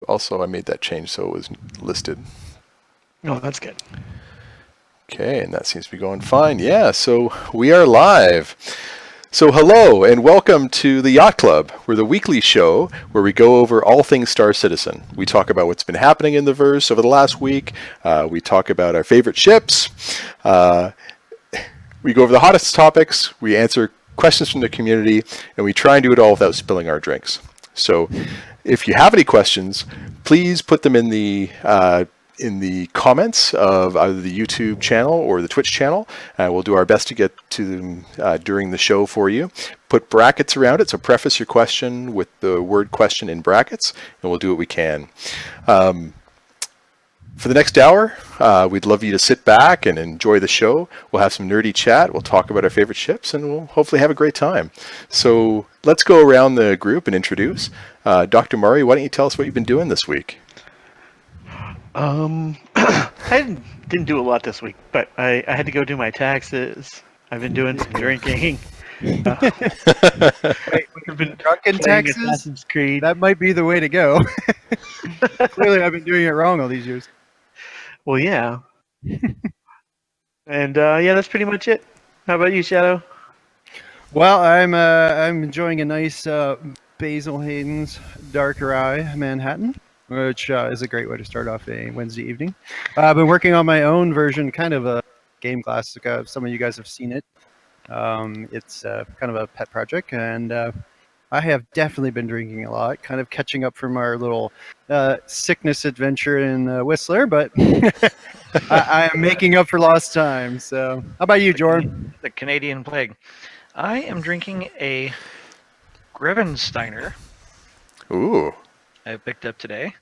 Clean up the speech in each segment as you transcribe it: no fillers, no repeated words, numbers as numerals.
Also, I made that change so it was listed. Oh, that's good. Okay, and that seems to be going fine. Yeah, so we are live. So hello and welcome to the Yacht Club. We're the weekly show where we go over all things Star Citizen. We talk about what's been happening in the verse over the last week. We talk about our favorite ships. We go over the hottest topics. We answer questions from the community, and we try and do it all without spilling our drinks. So if you have any questions, please put them in the comments of either the YouTube channel or the Twitch channel. We'll do our best to get to them during the show for you. Put brackets around it, so preface your question with the word question in brackets, and we'll do what we can. For the next hour, we'd love you to sit back and enjoy the show. We'll have some nerdy chat. We'll talk about our favorite ships, and we'll hopefully have a great time. So let's go around the group and introduce. Dr. Murray, why don't you tell us what you've been doing this week? I didn't do a lot this week, but I had to go do my taxes. I've been doing some drinking. Wait, we've been drunken taxes? Assassin's Creed. That might be the way to go. Clearly, I've been doing it wrong all these years. Well, yeah. And yeah, that's pretty much it. How about you, Shadow? Well, I'm enjoying a nice Basil Hayden's Dark Rye Manhattan, which is a great way to start off a Wednesday evening. I've been working on my own version, kind of a game glass. Some of you guys have seen it. It's kind of a pet project, and I have definitely been drinking a lot, kind of catching up from our little sickness adventure in Whistler, but I am making up for lost time. So, how about you, Jordan? The Canadian plague. I am drinking a Grevensteiner. Ooh. I picked up today.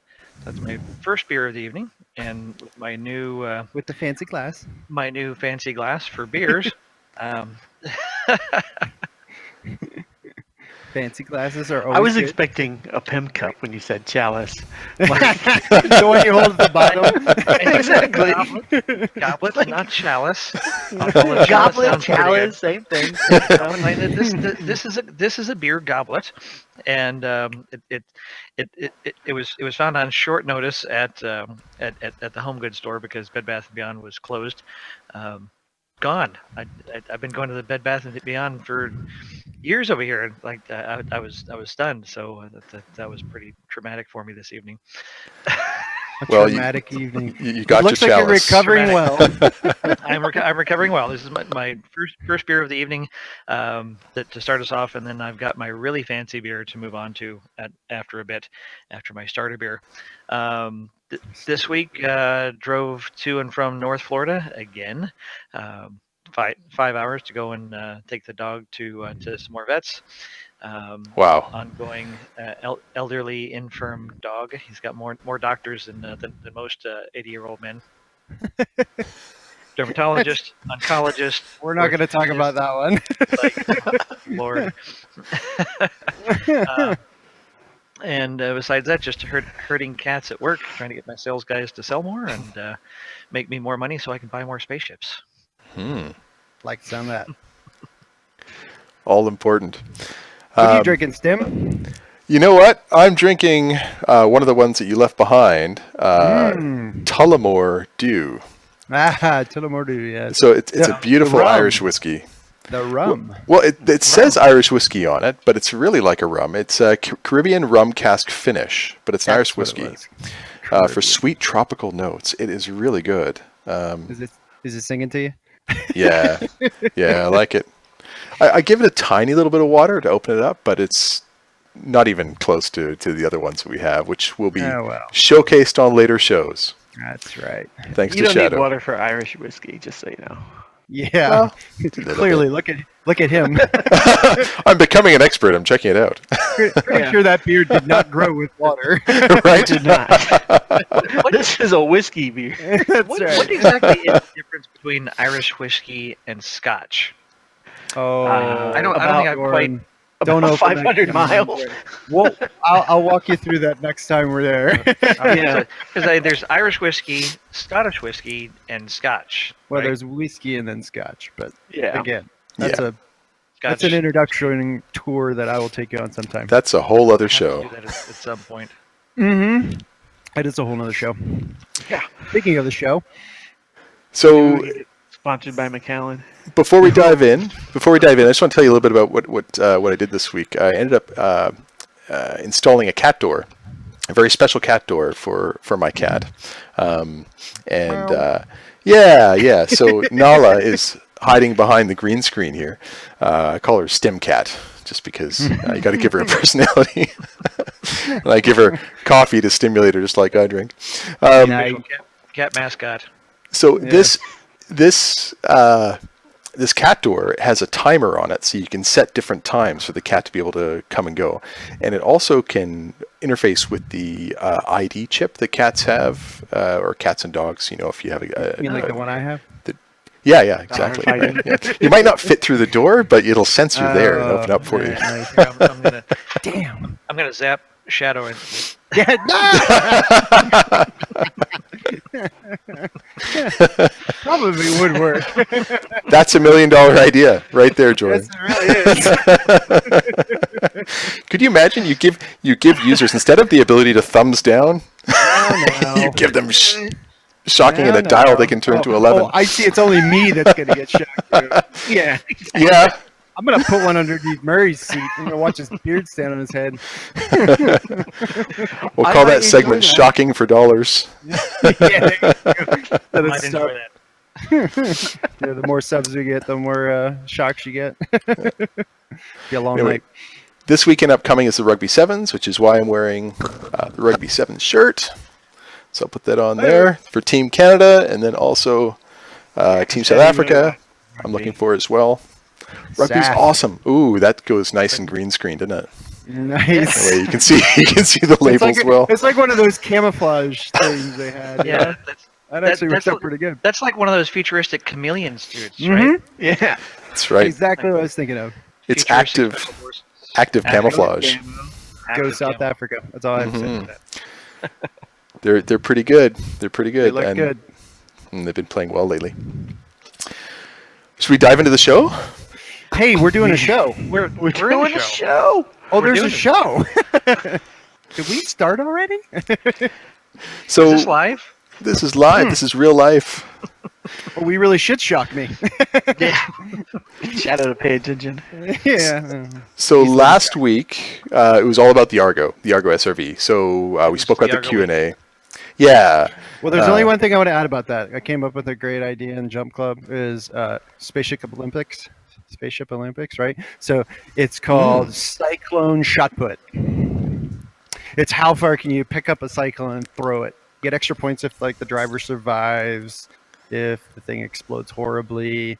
That's my first beer of the evening, and with my new With the fancy glass. my new fancy glass for beers. Fancy glasses are always I was good. expecting a Pim cup when you said chalice. The one you hold at the bottom. Exactly. Goblet, not chalice. Goblet, Sounds pretty good. chalice, same thing. This is a beer goblet, and it was found on short notice at the home goods store because Bed Bath & Beyond was closed. Gone. I've been going to the Bed Bath & Beyond for years over here. Like I was stunned. So that was pretty traumatic for me this evening. Well, Traumatic evening. You got Looks your like you're chalice. recovering well. I'm recovering well. This is my first beer of the evening to start us off, and then I've got my really fancy beer to move on to after a bit, after my starter beer. This week, drove to and from North Florida again. 5 hours to go and take the dog to some more vets. Wow. Ongoing elderly infirm dog. He's got more doctors than most 80-year-old men. Dermatologist, oncologist. We're not going to talk about that one. Lord. And besides that, just herding cats at work, trying to get my sales guys to sell more and make me more money so I can buy more spaceships. Like the sound of that. All important. What are you drinking, Stim? You know what? I'm drinking one of the ones that you left behind, Tullamore Dew. Tullamore Dew, yes. So it's a beautiful rum. Irish whiskey. The rum. Well, it says Irish whiskey on it, but it's really like a rum. It's a Caribbean rum cask finish, but it's an Irish That's what it whiskey was. for sweet tropical notes. It is really good. Is it singing to you? Yeah, yeah, I like it. I give it a tiny little bit of water to open it up, but it's not even close to the other ones that we have, which will be showcased on later shows. That's right. Thanks You to don't Shadow. need water for Irish whiskey, just so you know. Yeah. Clearly, look at him. I'm becoming an expert. I'm checking it out. Pretty sure that beer did not grow with water. Right? Did not. This is a whiskey beer. What exactly is the difference between Irish whiskey and Scotch? Oh, I don't think I've quite. Don't About open that 500 can. miles. Well, I'll walk you through that next time we're there. Yeah, because there's Irish whiskey, Scottish whiskey, and Scotch. Well, right? there's whiskey and then Scotch, but Yeah. again, that's Yeah. that's an introduction tour that I will take you on sometime. That's a whole other Have to show. do that at some point. Mm-hmm. That is a whole nother show. Yeah. Speaking of the show, So Sponsored by McAllen. before we dive in, I just want to tell you a little bit about what I did this week. I ended up installing a cat door, a very special cat door for my cat. Yeah. So Nala is hiding behind the green screen here. I call her Stim Cat just because you got to give her a personality. And I give her coffee to stimulate her, just like I drink. Official cat mascot. So this cat door has a timer on it, so you can set different times for the cat to be able to come and go, and it also can interface with the ID chip that cats have, or cats and dogs. You know, if you have you mean like the one I have? Yeah, exactly. RFID. Yeah. You might not fit through the door, but it'll sense you're there and open up for you. Nice. I'm gonna Damn. I'm gonna zap Shadow and Yeah. Probably would work. That's $1 million idea right there, Jordan. Yes, it really is. Could you imagine you give users, instead of the ability to thumbs down, you give them shocking and a dial they can turn to 11. Oh, I see. It's only me that's gonna get shocked. Dude. Yeah. Yeah. I'm gonna put one underneath Murray's seat and watch his beard stand on his head. We'll I call might that segment enjoy that. "Shocking for Dollars." Yeah, there you go. Let might us enjoy start. that. Yeah, the more subs we get, the more shocks you get. Be a long Anyway, night. this weekend upcoming is the Rugby Sevens, which is why I'm wearing the Rugby Sevens shirt. So I'll put that on there for Team Canada, and then also Team South Africa. I'm looking for as well. Rugby's Sass. awesome. Ooh, that goes nice and green screen, doesn't it? Nice. Anyway, you can see the labels well. It's like one of those camouflage things they had. Yeah, That actually works that's out pretty good. That's like one of those futuristic chameleon suits, Mhm. right? Yeah. That's right. Exactly what I was thinking of. It's Futuristic active special forces. camouflage. Go Active South camo. Africa. That's all I have to say. Mhm. They're pretty good. They're pretty good. They look and, good. and they've been playing well lately. Should we dive into the show? Hey, we're doing a show. We're We're in doing the a show. show. Oh, We're there's a doing show. Did we start already? So Is this live? this is live. This is real life. Well, we really shit shocked me. Shadow to pay attention. Yeah. So last week it was all about the Argo SRV. So we spoke about the Argo Q&A. Yeah. Well, there's only one thing I want to add about that. I came up with a great idea in Jump Club is Spaceship Olympics. Spaceship Olympics, right? So it's called Cyclone Shot Put. It's how far can you pick up a cyclone and throw it? Get extra points if like the driver survives, if the thing explodes horribly.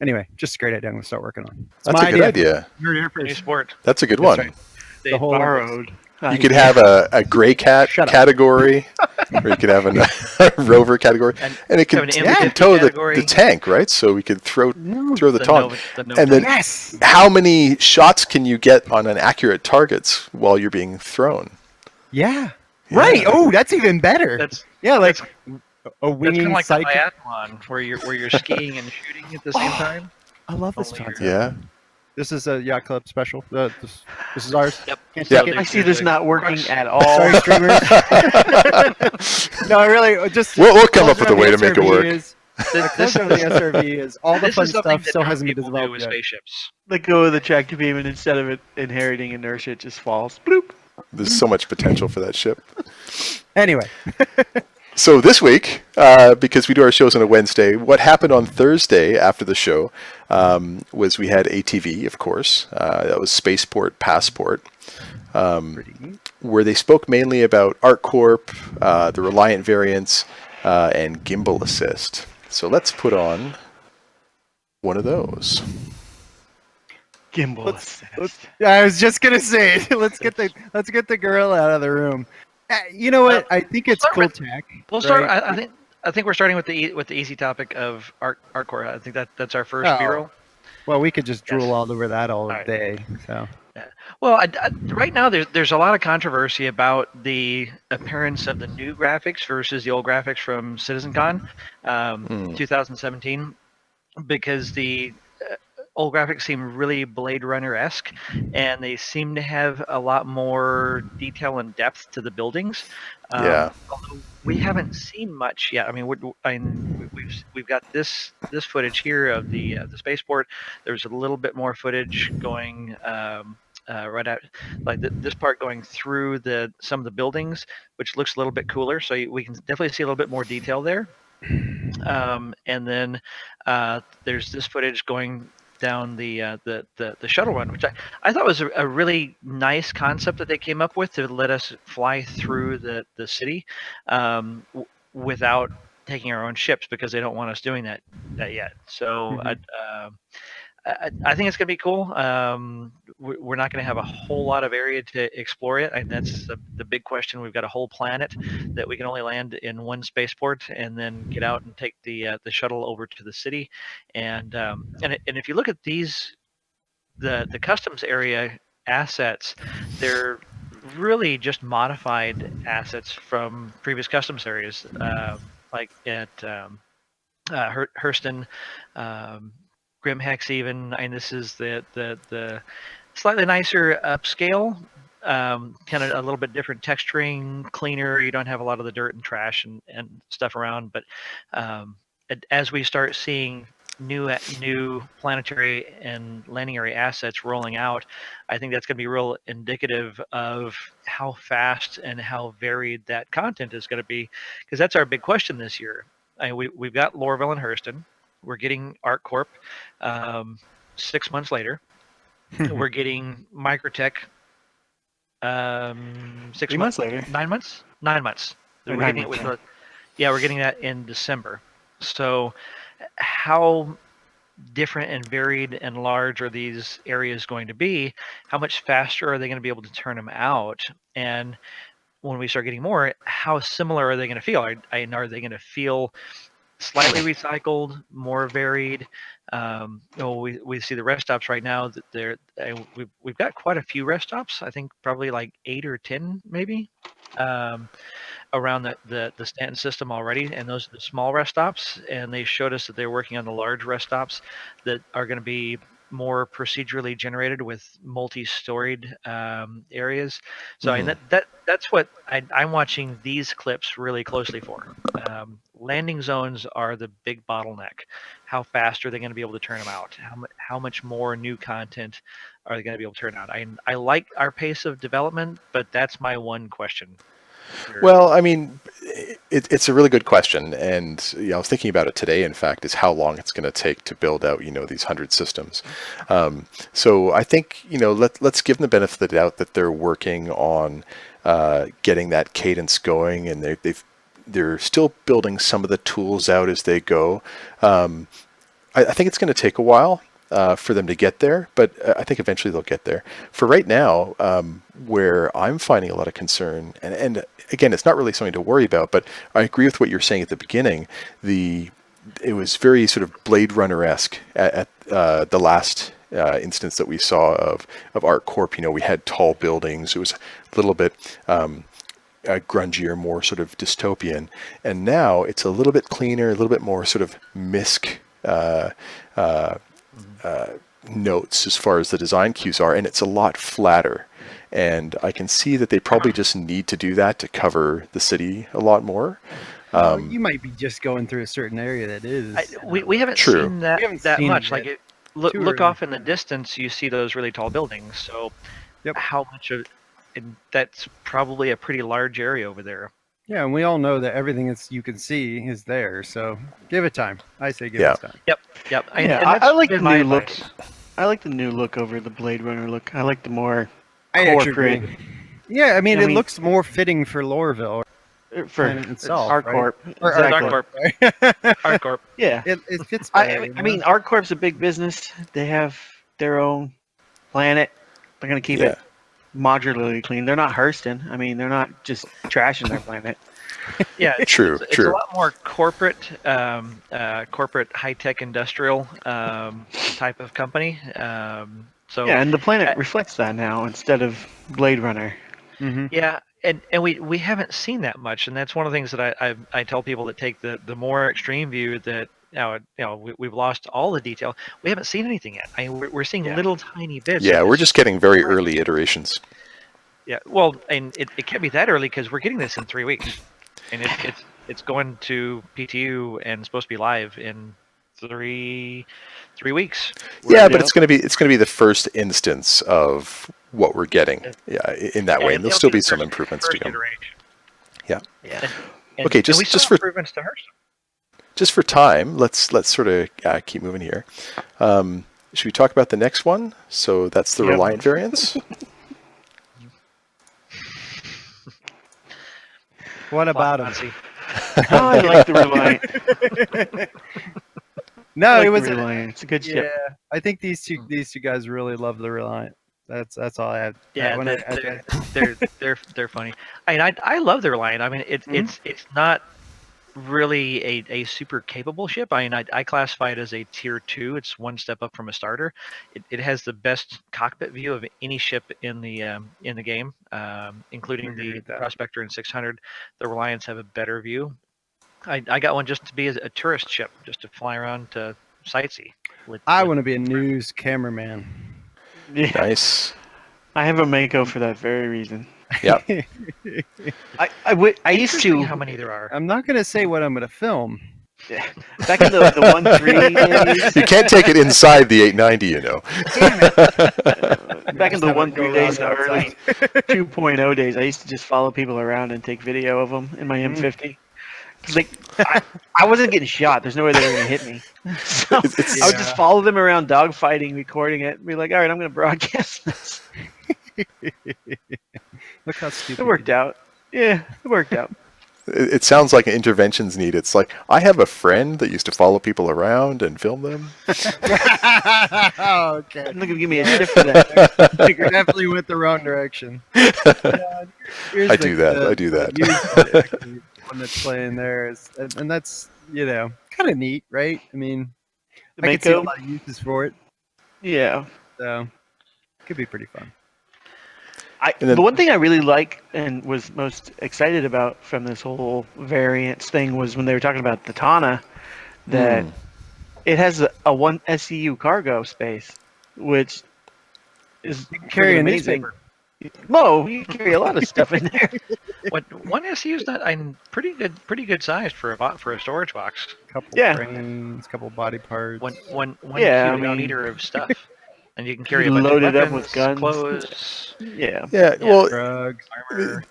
Anyway, just a great idea. I'm gonna start working on. It's That's my a good idea. New sport. That's a good That's one. right. They The whole Borrowed. You could have a gray cat Shut up. category, or you could have a rover category, and it can, have an it can MVP tow category. the tank, right? So we could throw the taunt. Nova And then Yes. how many shots can you get on an accurate targets while you're being thrown? Yeah. Right. Oh, that's even better. That's yeah, like a that's kind winging of like the cycle. biathlon where you're skiing and shooting at the same time. I love this Only concept. Yeah. This is a Yacht Club special. This is ours. Yep. Can't Yep. take I it. see this not working at all. Sorry, streamers. No, I really just. We'll come up with a way to closure make of it the work. SRV is- This, the closure of the SRV is all the this fun is something stuff that still drunk hasn't been people do developed with yet. spaceships. Let go of the tractor beam, and instead of it inheriting inertia, it just falls. Bloop. There's so much potential for that ship. Anyway, So this week, because we do our shows on a Wednesday, what happened on Thursday after the show was we had ATV, of course. That was Spaceport Passport, where they spoke mainly about ArcCorp, the Reliant variants, and gimbal assist. So let's put on one of those. Gimbal assist. I was just gonna say, let's get the girl out of the room. You know what? I think it's start cool with- tech. We'll start. right? I think we're starting with the easy topic of ArcCore. I think that's our first Oh. bureau. Well, we could just drool Yes. all over that all Alright. day. So Well, right now there's a lot of controversy about the appearance of the new graphics versus the old graphics from CitizenCon 2017, because old graphics seem really Blade Runner-esque, and they seem to have a lot more detail and depth to the buildings. Yeah. Although we haven't seen much yet. I mean, we've got this footage here of the spaceport. There's a little bit more footage going right out, like this part going through some of the buildings, which looks a little bit cooler. So we can definitely see a little bit more detail there. And then there's this footage going down the shuttle run, which I thought was a really nice concept that they came up with to let us fly through the city without taking our own ships, because they don't want us doing that yet. So I think it's going to be cool. We're not going to have a whole lot of area to explore it. And that's the big question. We've got a whole planet that we can only land in one spaceport and then get out and take the shuttle over to the city. And if you look at these, the customs area assets, they're really just modified assets from previous customs areas, like at Hurston. Grimhex even, and this is the slightly nicer upscale, kind of a little bit different texturing, cleaner. You don't have a lot of the dirt and trash and stuff around. But as we start seeing new planetary and landing area assets rolling out, I think that's going to be real indicative of how fast and how varied that content is going to be, because that's our big question this year. We've got Lorville and Hurston. We're getting ArcCorp 6 months later. We're getting Microtech 6 months later. 9 months. 9 months. We're getting it with we're getting that in December. So, how different and varied and large are these areas going to be? How much faster are they going to be able to turn them out? And when we start getting more, how similar are they going to feel? Are they going to feel slightly recycled, more varied? We see the rest stops right now that we've got quite a few rest stops. I think probably like 8 or 10 maybe around the Stanton system already, and those are the small rest stops. And they showed us that they're working on the large rest stops that are going to be more procedurally generated with multi-storied areas. So that's what I'm watching these clips really closely for. Landing zones are the big bottleneck. How fast are they going to be able to turn them out? How much more new content are they going to be able to turn out? I like our pace of development, but that's my one question. Well, I mean, it's a really good question, and I was thinking about it today. In fact, is how long it's going to take to build out, these 100 systems. So I think, let's give them the benefit of the doubt that they're working on getting that cadence going, and they're still building some of the tools out as they go. I think it's going to take a while for them to get there, but I think eventually they'll get there. For right now, where I'm finding a lot of concern, and again, it's not really something to worry about, but I agree with what you're saying at the beginning. It was very sort of Blade Runner-esque at the last instance that we saw of ArcCorp. We had tall buildings. It was a little bit grungier, more sort of dystopian, and now it's a little bit cleaner, a little bit more sort of MISC notes as far as the design cues are, and it's a lot flatter. And I can see that they probably just need to do that to cover the city a lot more. You might be just going through a certain area that is. We haven't True. seen that seen much. it Like look off in the distance, you see those really tall buildings. So how much of, and that's probably a pretty large area over there. Yeah, and we all know that everything you can see is there. So give it time. I say give it time. Yep. I like the new look. advice. I like the new look over the Blade Runner look. I like the more I actually corporate. agree. Yeah, I mean, I it mean- looks more fitting for Lorville For planet itself. ArcCorp. Or Exactly. ArcCorp. ArcCorp. Yeah. It fits better. I mean, ArcCorp's a big business. They have their own planet. They're going to keep it modularly clean. They're not Hurston. I mean, they're not just trashing their planet. Yeah, True. It's a lot more corporate high-tech industrial type of company. So Yeah, and the planet reflects that now instead of Blade Runner. Mhm. yeah, and we haven't seen that much, and that's one of the things that I tell people that take the more extreme view, that we've lost all the detail. We haven't seen anything yet. We're seeing little tiny bits. Yeah, of we're this. just getting very early iterations. Yeah, well, and it can't be that early because we're getting this in 3 weeks, and it's going to PTU and supposed to be live in three weeks. Yeah, but it's gonna be the first instance of what we're getting. Yeah, in that way, and there'll still be some improvements to come. Yeah. Yeah. Okay, we just still have for improvements to Hearthstone. just for time, let's sort of keep moving here. Should we talk about the next one? So that's the Reliant variants. What about him? Nazi. Oh, I like the Reliant. No, I like it was the Reliant. It's a good ship. Yeah, I think these two guys really love the Reliant. That's all I had. Yeah, When they're funny. I mean, I love the Reliant. I mean, it's not really a super capable ship. I mean, I classify it as a tier 2. It's one step up from a starter. It has the best cockpit view of any ship in the game, including the Prospector and 600. The Reliants have a better view. I got one just to be a tourist ship, just to fly around to sightsee. I want to be a news cameraman. Yeah. Nice. I have a Mako for that very reason. Yeah. I used to. How many there are? I'm not going to say what I'm going to film. Yeah. Back in the 1.3 days. You can't take it inside the 890, you know. Back in the 1.3 days, the early 2.0 days, I used to just follow people around and take video of them in my M50. Like, I wasn't getting shot. There's no way they were going to hit me. So I would just follow them around dogfighting, recording it, and be like, all right, I'm going to broadcast this. Look how stupid. It worked out. Yeah, it worked out. It sounds like an intervention's need. It's like, I have a friend that used to follow people around and film them. Okay. Look, give me a tip for that. You definitely went the wrong direction. I do that. One that's playing there is, and that's kind of neat, right? I mean, I could see a lot of uses for it. Yeah. So it could be pretty fun. The one thing I really like and was most excited about from this whole variants thing was when they were talking about the Tana, that it has a 1 SCU cargo space, which is Carry amazing. newspaper. Whoa, you carry a lot of stuff in there. One SU is not. I'm pretty good sized for a storage box. Couple frames, couple body parts. One meter of stuff, and you can carry a bunch load of it up weapons, with guns. clothes. Yeah. Well, drugs, armor.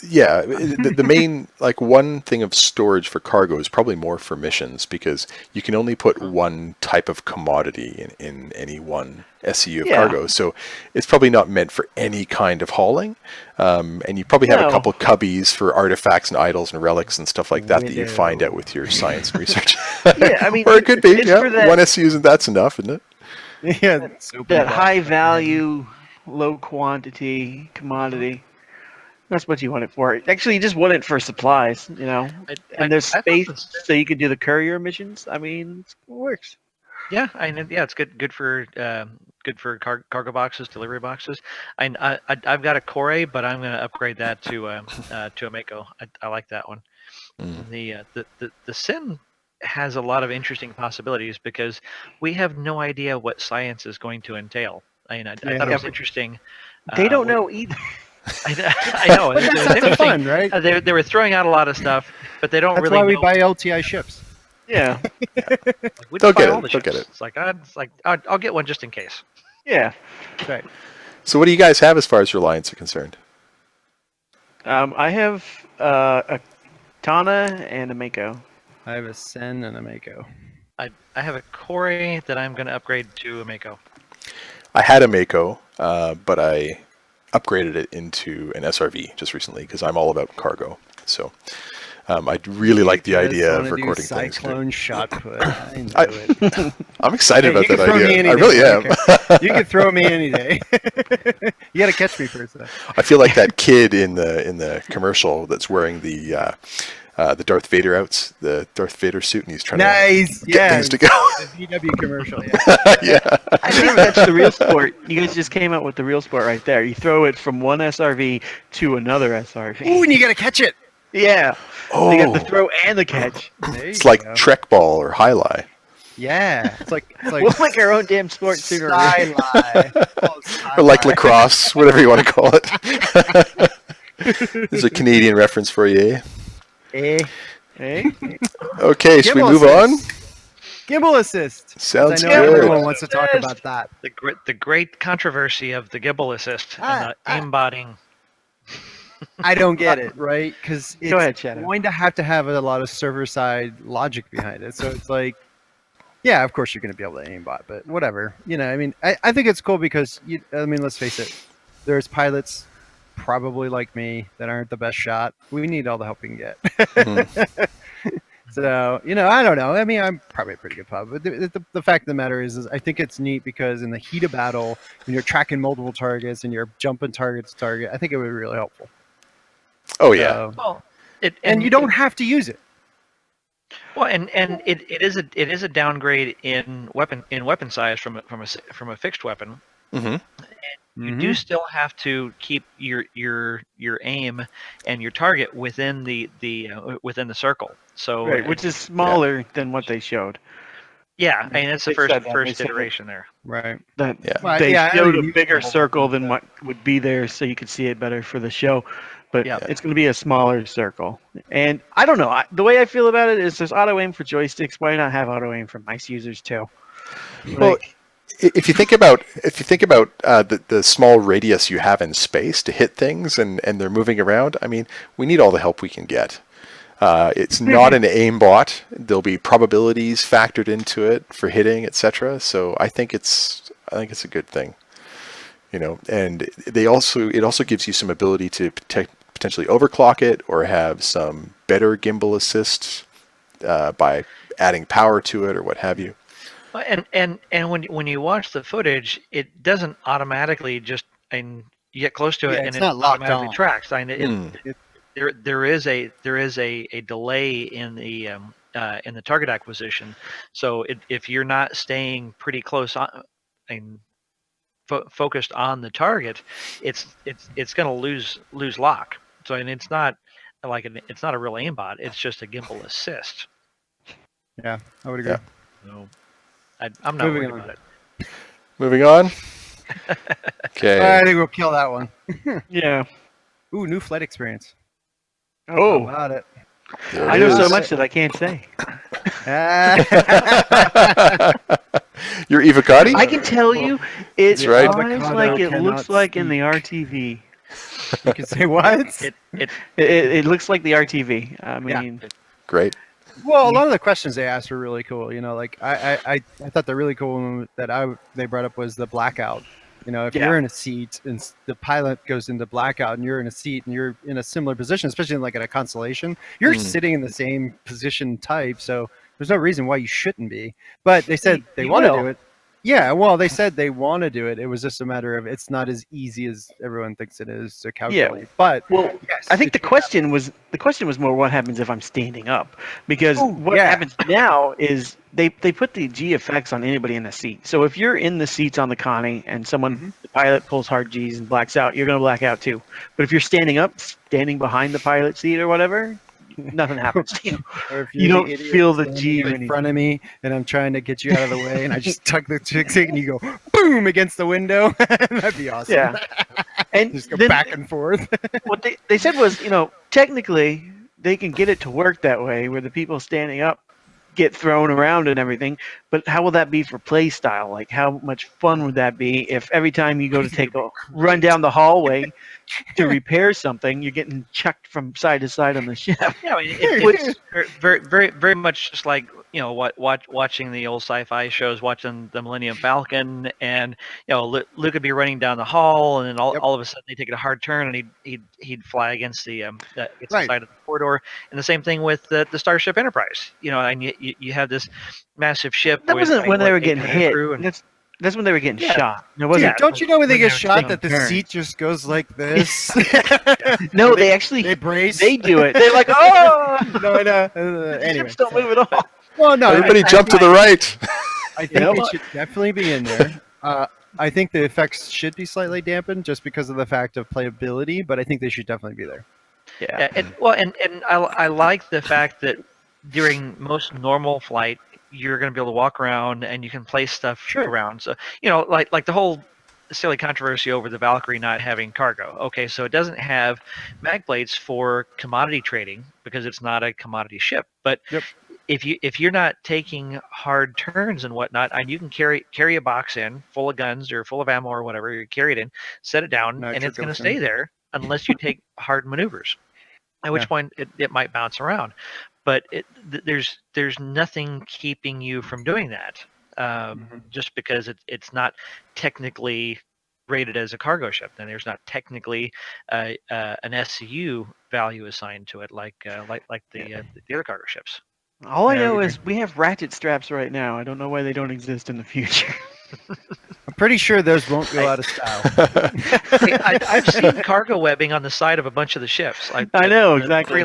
yeah, the main, like, one thing of storage for cargo is probably more for missions, because you can only put one type of commodity in any one SCU of cargo. So it's probably not meant for any kind of hauling. And you probably have a couple cubbies for artifacts and idols and relics and stuff like that you find out with your science and research. Yeah, I mean, or it could be, that, one SCU isn't, that's enough, isn't it? Yeah, that high value, low quantity commodity. That's what you want it for. Actually, you just want it for supplies, and there's space so you can do the courier missions. I mean, it works. Yeah, it's good for cargo boxes, delivery boxes. I've got a Core, but I'm going to upgrade that to a Mako. I like that one. The Sin has a lot of interesting possibilities because we have no idea what science is going to entail. I thought it was interesting. They don't know either. I know. It's fun, right? They were throwing out a lot of stuff, but they don't That's really. That's why we know. buy LTI ships. Yeah. They'll get it. They'll get it. It's like I'll get one just in case. Yeah. Right. So what do you guys have as far as Reliance are concerned? I have a Tana and a Mako. I have a Sen and a Mako. I have a Core that I'm going to upgrade to a Mako. I had a Mako, but I upgraded it into an SRV just recently because I'm all about cargo. So I really like the idea of recording things. Cyclone shot put. I knew it. I'm excited about that idea. I day, really am. You can throw me any day. You got to catch me first, though. I feel like that kid in the commercial that's wearing the Darth Vader the Darth Vader suit, and he's trying to get things to go. The VW commercial, yeah. Yeah. I think that's the real sport. You guys just came out with the real sport right there. You throw it from one SRV to another SRV. Ooh, and you got to catch it. Yeah. Oh. You got the throw and the catch. It's like Trek Ball or High Lie. Yeah, it's like We'll make our own damn sports sooner or later. Or like lacrosse, whatever you want to call it. There's a Canadian reference for you. Eh? Hey, Okay, should we Gimbal move on? Gimbal assist. Sounds I know good. everyone wants to talk about that. The great controversy of the gimbal assist and the aimbotting. I don't get it, right? Because it's Go ahead, Shadow. going to have a lot of server-side logic behind it. So it's like, yeah, of course you're going to be able to aimbot, but whatever. I mean, I think it's cool because, let's face it, there's pilots probably like me that aren't the best shot. We need all the help we can get. So, I don't know. I mean, I'm probably a pretty good pilot, but the fact of the matter is I think it's neat because in the heat of battle, when you're tracking multiple targets and you're jumping target to target, I think it would be really helpful. Oh yeah. Well, And you don't have to use it. Well, and it is a downgrade in weapon size from a fixed weapon. Mm-hmm. You do still have to keep your aim and your target within the within the circle. So right, which is smaller than what they showed. yeah, I mean it's the They said that, first they said iteration there. Right. That Yeah. Well, they yeah, I showed mean, a you bigger can- circle than what would be there, so you could see it better for the show. But Yeah. it's going to be a smaller circle. And I don't know. The way I feel about it is there's auto aim for joysticks. Why not have auto aim for mice users too? Well, if you think about the small radius you have in space to hit things and they're moving around, I mean, we need all the help we can get. It's not an aimbot. There'll be probabilities factored into it for hitting, etc. So I think it's a good thing. And it also gives you some ability to potentially overclock it or have some better gimbal assist by adding power to it or what have you. And when you watch the footage, it doesn't automatically just and you get close to it Yeah, and it's it not locked automatically on. tracks. I mean, there is a delay in the target acquisition. So if you're not staying pretty close on and focused on the target, it's going to lose lock. So and it's not it's not a real aimbot. It's just a gimbal assist. Yeah, I would agree. Yeah. So I'm not Moving worried on. about it. Moving on. Okay. I think we'll kill that one. Yeah. Ooh, new flight experience. How Oh, about it? There I it know is. so much that I can't say. You're Evocati? I can tell you, it That's right. flies like it looks like in the RTV. You can say what? It looks like the RTV. I mean, Great. Well, a lot of the questions they asked were really cool. Like I thought the really cool one that they brought up was the blackout. If Yeah. you're in a seat and the pilot goes into blackout and you're in a seat and you're in a similar position, especially like at a constellation, you're sitting in the same position type. So there's no reason why you shouldn't be. But they said they you want to will. do it. Yeah, well, they said they want to do it. It was just a matter of it's not as easy as everyone thinks it is to calculate. But Well, yes, I think it the question was more what happens if I'm standing up, because Oh, what yeah. happens now is they put the G effects on anybody in the seat. So if you're in the seats on the Connie and the pilot pulls hard G's and blacks out, you're going to black out too. But if you're standing up, standing behind the pilot seat or whatever, nothing happens. Or if You you're don't the idiot feel the standing G or in anything. front of me, and I'm trying to get you out of the way, and I just tuck the chick and you go boom against the window. That'd be awesome. Yeah. And Just go then back and forth. what they said was, technically they can get it to work that way where the people standing up get thrown around and everything, but how will that be for play style? Like, how much fun would that be if every time you go to take a run down the hallway to repair something, you're getting chucked from side to side on the ship? Yeah, I mean, it's very, very, very much just like watching the old sci-fi shows, watching the Millennium Falcon, and Luke would be running down the hall, and then all of a sudden they take a hard turn, and he'd fly against the Right. side of the corridor. And the same thing with the Starship Enterprise. And you have this massive ship. That with, wasn't when they were 800 getting hit. crew and- That's when they were getting Yeah. shot. It Dude, wasn't. don't you know when they get shot taking that the turns. seat just goes like this? No, they actually they brace. they do it. They're like, oh, no, I know. the Anyway, ships don't move at all. well, no, Everybody jump to the right. I think know? it should definitely be in there. I think the effects should be slightly dampened just because of the fact of playability, but I think they should definitely be there. Yeah. And I like the fact that during most normal flight, you're going to be able to walk around and you can place stuff Sure. around. So, like the whole silly controversy over the Valkyrie not having cargo. Okay, so it doesn't have mag plates for commodity trading because it's not a commodity ship. But Yep. if you're not taking hard turns and whatnot, and you can carry a box in full of guns or full of ammo or whatever, you carry it in, set it down, and it's going to stay there unless you take hard maneuvers. At which point it might bounce around, but there's nothing keeping you from doing that. Just because it's not technically rated as a cargo ship, then there's not technically an SCU value assigned to it like the other cargo ships. All I know is we have ratchet straps right now. I don't know why they don't exist in the future. I'm pretty sure those won't go out of style. I've seen cargo webbing on the side of a bunch of the ships. I know, exactly.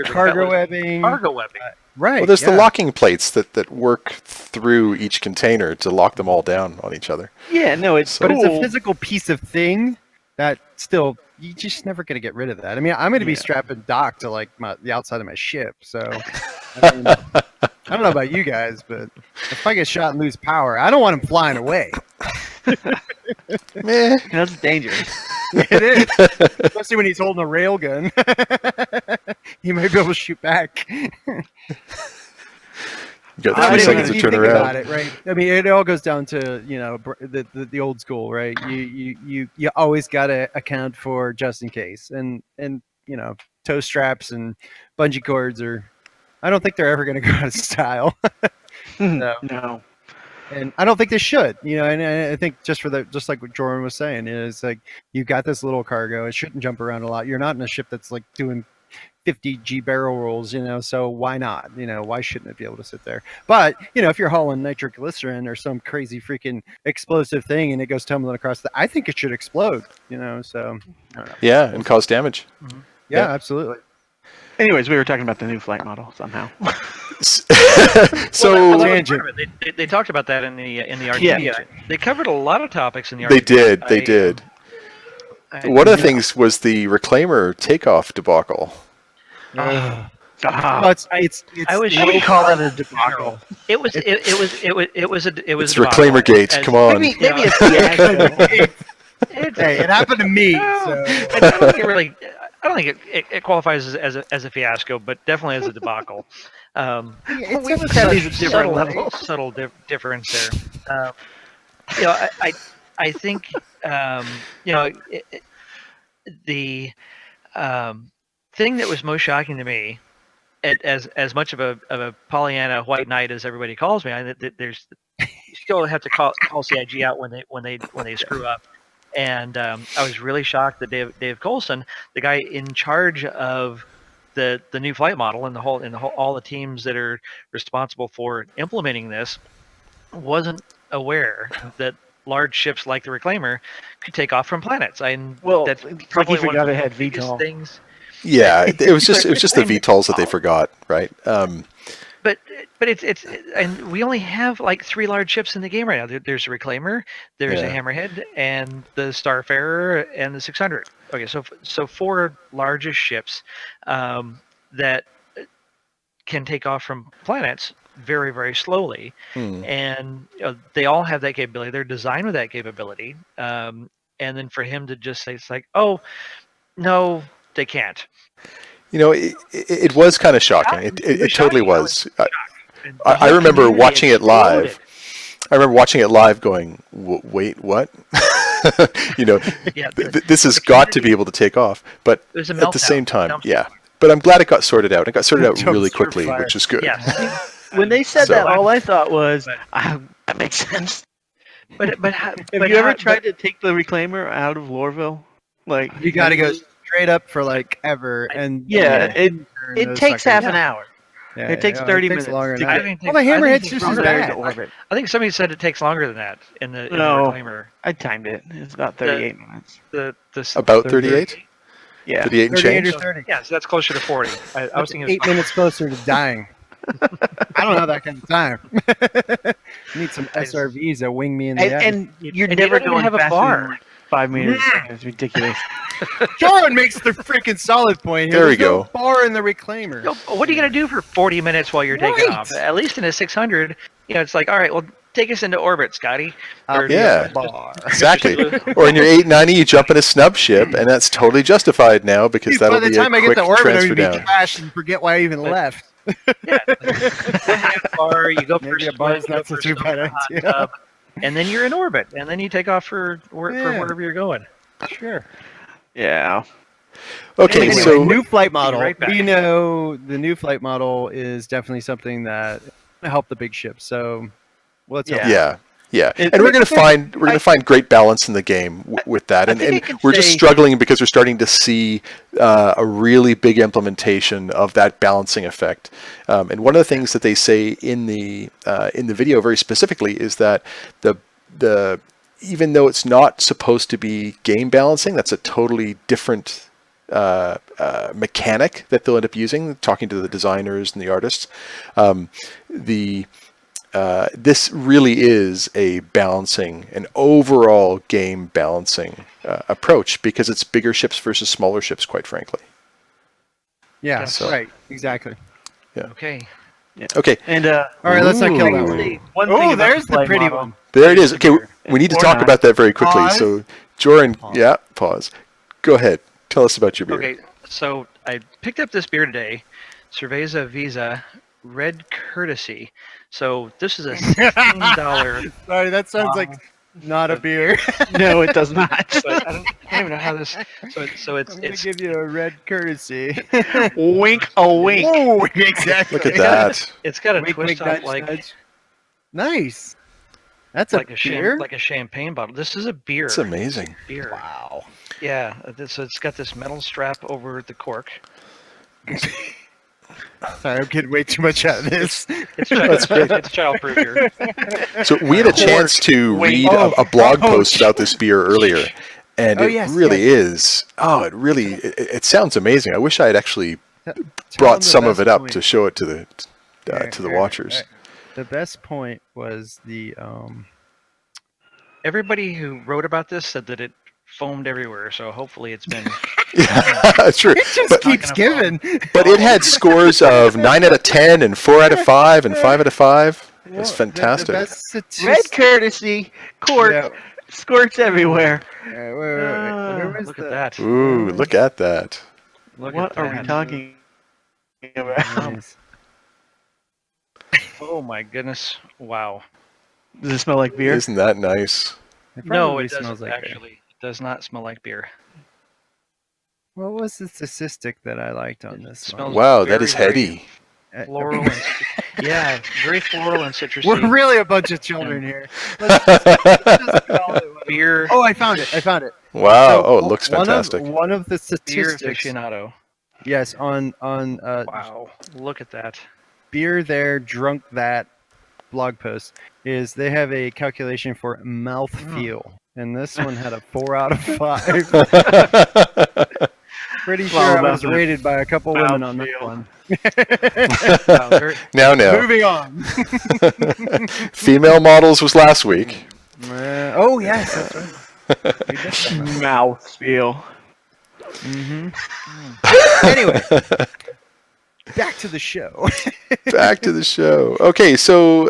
Cargo webbing. Cargo webbing. Right. Well, there's the locking plates that work through each container to lock them all down on each other. Yeah, no, it's But cool. it's a physical piece of thing that still, you just never going to get rid of that. I mean, I'm going to be strapping dock to like the outside of my ship. So, I mean, I don't know about you guys, but if I get shot and lose power, I don't want him flying away. Meh. That's dangerous. It is, especially when he's holding a rail gun. He might be able to shoot back. You got I 3 mean, seconds to you turn think around. about it, right? I mean, it all goes down to the old school, right? You always got to account for just in case, and toe straps and bungee cords are. I don't think they're ever going to go out of style. No. And I don't think they should, and I think just like what Jordan was saying, is like, you got this little cargo. It shouldn't jump around a lot. You're not in a ship that's like doing 50 G barrel rolls, so why not? Why shouldn't it be able to sit there? But, if you're hauling nitroglycerin or some crazy freaking explosive thing and it goes tumbling across I think it should explode, so I don't know. Yeah, and cause damage. Yeah, absolutely. Anyways, we were talking about the new flight model somehow. So Well, that was Tangent. part of it. They talked about that in the RT. Yeah. They covered a lot of topics in the RT. they did. One of the things was the Reclaimer takeoff debacle. Well, Ah, it's I was I would shocked. call that a debacle. It was a It's debacle. ReclaimerGate. Come on. Maybe a fiasco. hey, it happened to me. So. I don't think it qualifies as a fiasco, but definitely as a debacle. It's We a just have these different subtle, levels. subtle difference there. I think the thing that was most shocking to me, as much of a Pollyanna white knight as everybody calls me, there's you still have to call CIG out when they screw up. And I was really shocked that Dave Colson, the guy in charge of the new flight model and all the teams that are responsible for implementing this, wasn't aware that large ships like the Reclaimer could take off from planets. Well, that's like probably he one forgot of it had the biggest VTOL. things. Yeah, it was just the VTOLs that they forgot, right? But it's and we only have like 3 large ships in the game right now. There's a Reclaimer, there's a Yeah. Hammerhead, and the Starfarer, and the 600. Okay, so 4 largest ships that can take off from planets very, very slowly, and they all have that capability. They're designed with that capability, and then for him to just say, it's like, oh no, they can't. It was kind of shocking. It totally was. And I the remember community watching it live. exploded. I remember watching it live going, wait, what? Yeah, This has got to be able to take off. But It was a at the meltdown. same time, Dumpster yeah. But I'm glad it got sorted out. It got sorted out really Dumpster quickly, fire. which is good. Yeah. When they said So- that, all I thought was, But- that makes sense. But Have but you ever how- tried to take the Reclaimer out of Lorville? Like, You got to go straight up for like ever, and Yeah, it those takes suckers. half an hour. Yeah, it takes yeah, 30 takes minutes longer to than I that. think Well, the I think Hammerhead's it just takes as longer There than to bad. that. orbit. I think somebody said it takes longer than that in the No. Reclaimer. I timed it. It's about 38 minutes. The About 38? Yeah. 38 and 38 change? or 30. Yeah, so that's closer to 40. I was thinking 8 minutes closer to dying. I don't have that kind of time. I need some SRVs that wing me in the eye. And you're and never don't even going have a faster bar. than like 5 meters. It's ridiculous. John makes the freaking solid point here. There we There's no go. bar in the reclaimer. Yo, what are you gonna do for 40 minutes while you're taking Right. off? At least in a 600, it's like, all right, well, take us into orbit, Scotty. Or, Yeah. Bar. Exactly. Or in your 890, you jump in a snub ship, and that's totally justified now because Dude, that'll by the be a time I quick get to orbit, I'm transfer going to be down. trashed and forget why I even left. bar, you go for Maybe a swim, bar's you go not for such a bad a hot idea. tub, and then you're in orbit, and then you take off for wherever you're going. Sure. Yeah. Okay, Anyway, so new flight model. right back. We know the new flight model is definitely something that will help the big ships. So let's hope. yeah, It- and we're gonna find great balance in the game with that, and, think I and can we're just say- struggling because we're starting to see a really big implementation of that balancing effect. And one of the things that they say in the video very specifically is that the even though it's not supposed to be game balancing, that's a totally different mechanic that they'll end up using. Talking to the designers and the artists, this really is an overall game balancing approach because it's bigger ships versus smaller ships, quite frankly. Yeah, So- right. Exactly. Okay. Okay, And All right, let's not kill I that can one. say one Oh, thing about there's the flight pretty model. one. there it is. Okay, we need to Or talk not. about that very quickly. Pause. So, Joran, pause. Go ahead. Tell us about your beer. Okay, so I picked up this beer today, Cerveza Visa Red Courtesy. So this is a $16. Sorry, that sounds like not a beer. No, it does not. So I don't even know how this. So it's I'm gonna it's give you a red courtesy. Wink, a wink. Oh, exactly. Look at that. it's got a Wink, twist wink, up nudge, like nudge. Nice. That's like a a beer. like a champagne bottle. This is a beer. It's amazing. Beer. Wow. Yeah. So it's got this metal strap over the cork. Sorry, I'm getting way too much out of this. It's it's childproof beer. So we had a chance to read a blog post about this beer earlier, and Oh, it yes, really is. Oh, it sounds amazing. I wish I had actually Tell brought them the some of best it up point. to show it to the Here, watchers. here. The best point was the Everybody who wrote about this said that it foamed everywhere. So hopefully it's been. Yeah, that's true. It just But, keeps giving. but it had scores of 9 out of 10 and 4 out of 5 and 5 out of 5. It's The fantastic. best Red statistic. courtesy, cork, Yeah. squirts everywhere. Wait. Where was Look the- at that. Ooh, look at that. Look What at are that. we talking about? Nice. Oh my goodness! Wow. Does it smell like beer? Isn't that nice? It No, probably it doesn't smells like beer. actually. It does not smell like beer. What was the statistic that I liked on It this smells- one? Wow, that very, is very heady. Floral and yeah, very floral and citrusy. We're really a bunch of children here. Let's just call it what- beer, Oh, I found it. Wow. So, Oh, it looks one fantastic. One of the beer statistics. aficionado. Yes, on Wow, look at that. Beer There Drunk That blog post is they have a calculation for mouthfeel, and this one had a 4 out of 5. Pretty sure I was rated by a couple women on that one. Wow, very, Now. Moving on. Female models was last week. Oh yes, that's right. We did that. Mouth feel. Anyway, back to the show. Back to the show. Okay, so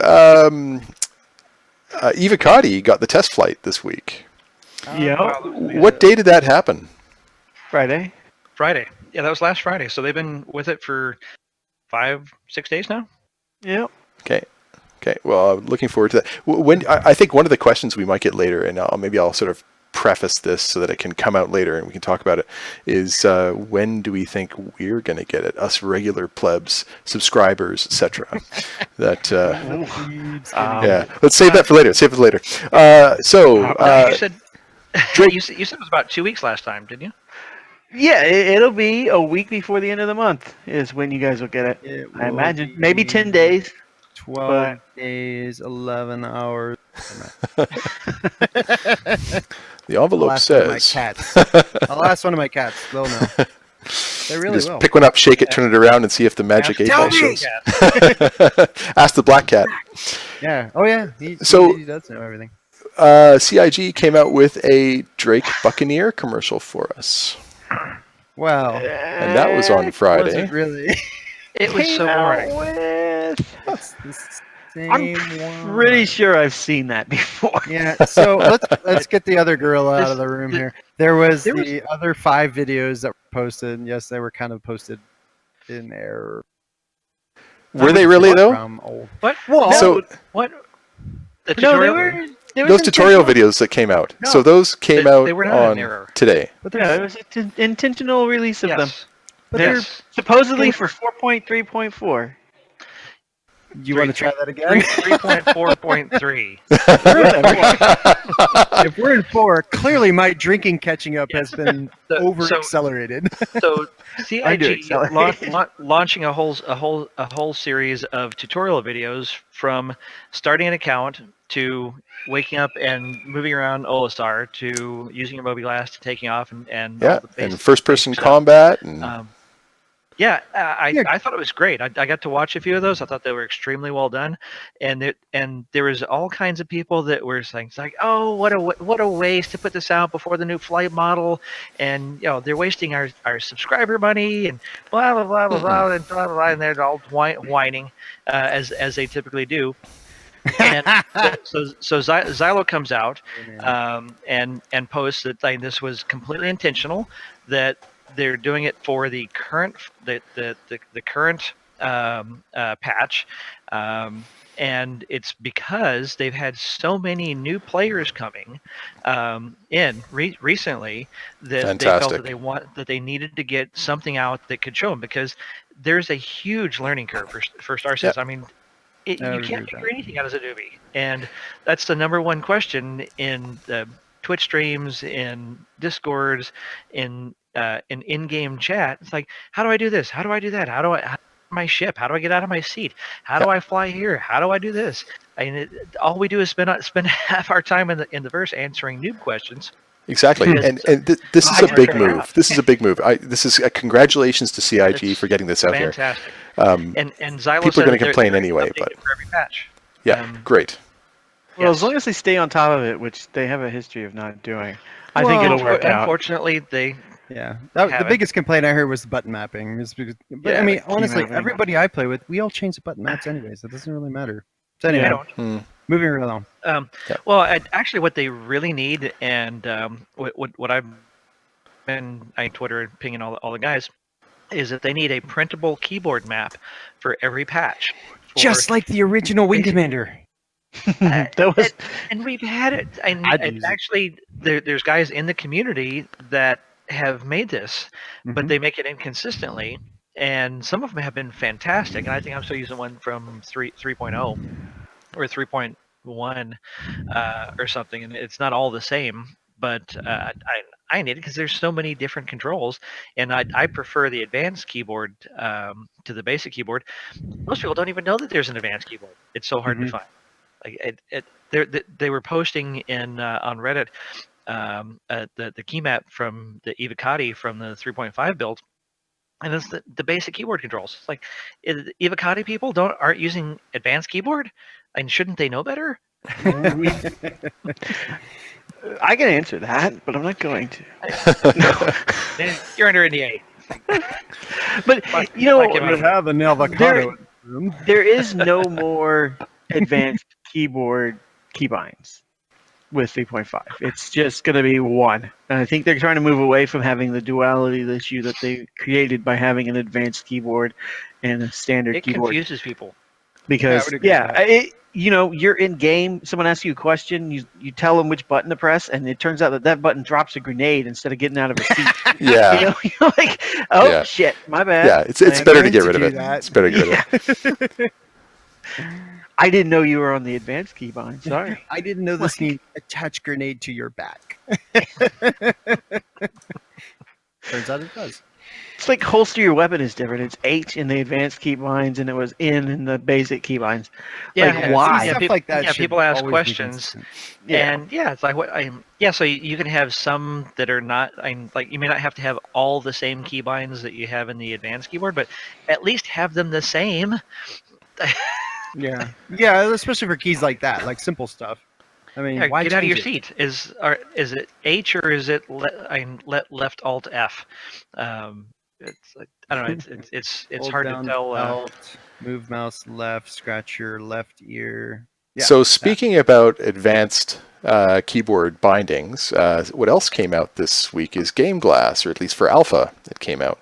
Eva Cotty got the test flight this week. Yeah. What day did that happen? Friday. Friday. Yeah, that was last Friday. So they've been with it for 5-6 days now. Yep. Okay. Well, I'm looking forward to that. When I think one of the questions we might get later, and maybe I'll sort of preface this so that it can come out later and we can talk about it, is when do we think we're going to get it? Us regular plebs, subscribers, etc. That yeah. Let's save that for later. You said you said it was about 2 weeks last time, didn't you? Yeah, it'll be a week before the end of the month is when you guys will get it. It I will imagine maybe be 10 days. 12 days, 11 hours. The I'll envelope ask one of my says. cats. I'll ask one of my cats. They'll know. They really Just will. pick one up, shake it, turn it around, and see if the magic Ask 8-ball me! shows. Ask the black cat. Yeah. Oh yeah. So- he does know everything. CIG came out with a Drake Buccaneer commercial for us, Well, and that was on was Friday. it really? It was so boring. That's the I'm same one. pretty sure I've seen that before. Yeah. So let's get the other gorilla out of the room here. There was there was- the other 5 videos that were posted. And yes, they were kind of posted in error. Were they really though? From old. What? Well, So What? The no, they tutorial? were. There those was tutorial intentional- videos that came out. No, So those came out they were not in on error. today. But Yeah, there's, it was an intentional release of them. Yes. but they're- Yes. Supposedly for 4.3.4. you want to try that again? 3.4.3. If we're in 4, clearly my drinking catching up has been So- over accelerated. So I do CIG accelerate. launching a whole series of tutorial videos from starting an account to waking up and moving around Olisar to using your mobiGlass to taking off and Yeah, all the and basic first-person stuff. combat. And I thought it was great. I got to watch a few of those. I thought they were extremely well done, and there was all kinds of people that were saying, it's like, oh, what a waste to put this out before the new flight model, and they're wasting our subscriber money and blah blah blah blah blah and blah blah, blah, and they're all whining as they typically do. And so Xylo comes out and posts that this was completely intentional, that they're doing it for the current current patch, and it's because they've had so many new players coming in recently that they felt that they needed to get something out that could show them, because there's a huge learning curve for Star Citizen. I mean, you can't figure anything out as a newbie, and that's the number one question in the Twitch streams, in Discords, in in-game chat. It's like, how do I do this? How do I do that? How do I my ship? How do I get out of my seat? How do I fly here? How do I do this? I mean, all we do is spend half our time in the verse answering noob questions. Exactly, and this is a big move. This is a big move. This is congratulations to CIG for getting this out here. Fantastic. And Xylo people are going to complain they're anyway, updating but it for every patch. yeah, great. Well, Yes. as long as they stay on top of it, which they have a history of not doing, I think it'll work out. Unfortunately, they Yeah, the Have it. biggest complaint I heard was the button mapping. But Yeah, I mean, the key honestly, mapping. everybody I play with, we all change the button maps anyways. So it doesn't really matter. So anyway, I don't. moving right along. Well, actually, what they really need, and what I've been on Twitter pinging all the guys, is that they need a printable keyboard map for every patch. Just like the original Wing Commander. That was And we've had it. And I'd use it. actually, there's guys in the community that have made this, but Mhm. they make it inconsistently. And some of them have been fantastic. And I think I'm still using one from 3.0 or 3.1 or something. And it's not all the same, but I need it because there's so many different controls. And I prefer the advanced keyboard to the basic keyboard. Most people don't even know that there's an advanced keyboard. It's so hard to find. Like they were posting in on Reddit the key map from the Evocati from the 3.5 build, and it's the basic keyboard controls. It's like, Evocati people aren't using advanced keyboard, and shouldn't they know better? I can answer that, but I'm not going to. You're under NDA. But you know, Like it- have an avocado. there is no more advanced keyboard keybinds with 3.5. It's just going to be one. And I think they're trying to move away from having the duality issue that they created by having an advanced keyboard and a standard It keyboard. confuses people. Because would agree with that. you're in game, someone asks you a question, you tell them which button to press, and it turns out that button drops a grenade instead of getting out of a seat. Yeah, You're like, oh Yeah. shit, my bad. yeah. It's Like, better to get to rid of do it. that. It's better to get rid of it. I didn't know you were on the advanced keybind. Sorry. I didn't know this need attach grenade to your back. Turns out it does. It's like holster your weapon is different. It's H in the advanced keybinds, and it was N in the basic keybinds. Like, why? Stuff like that. should people ask always be questions. consistent. And it's like so you can have some that are not, like, you may not have to have all the same keybinds that you have in the advanced keyboard, but at least have them the same. Yeah, especially for keys like that, like simple stuff. I mean, Yeah, why get out of your change it? seat. Is it H or is it left Alt F? It's like, I don't know. It's Hold hard to down tell. Alt, move mouse left, scratch your left ear. Yeah. So that. speaking about advanced keyboard bindings, what else came out this week is Game Glass, or at least for alpha, it came out.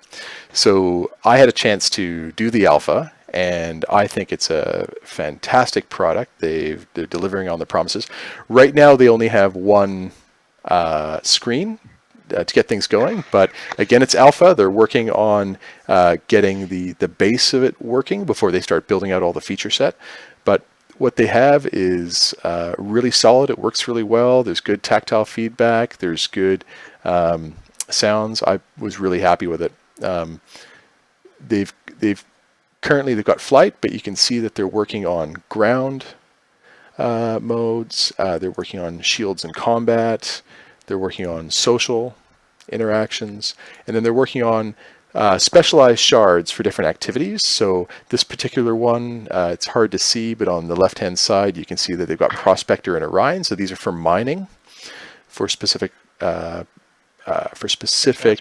So I had a chance to do the alpha, and I think it's a fantastic product. They're delivering on the promises. Right now, they only have one screen to get things going, but again, it's alpha. They're working on getting the base of it working before they start building out all the feature set. But what they have is really solid. It works really well. There's good tactile feedback. There's good sounds. I was really happy with it. They've currently they've got flight, but you can see that they're working on ground modes. They're working on shields and combat. They're working on social interactions, and then they're working on specialized shards for different activities. So this particular one, it's hard to see, but on the left-hand side, you can see that they've got Prospector and Orion. So these are for mining, for specific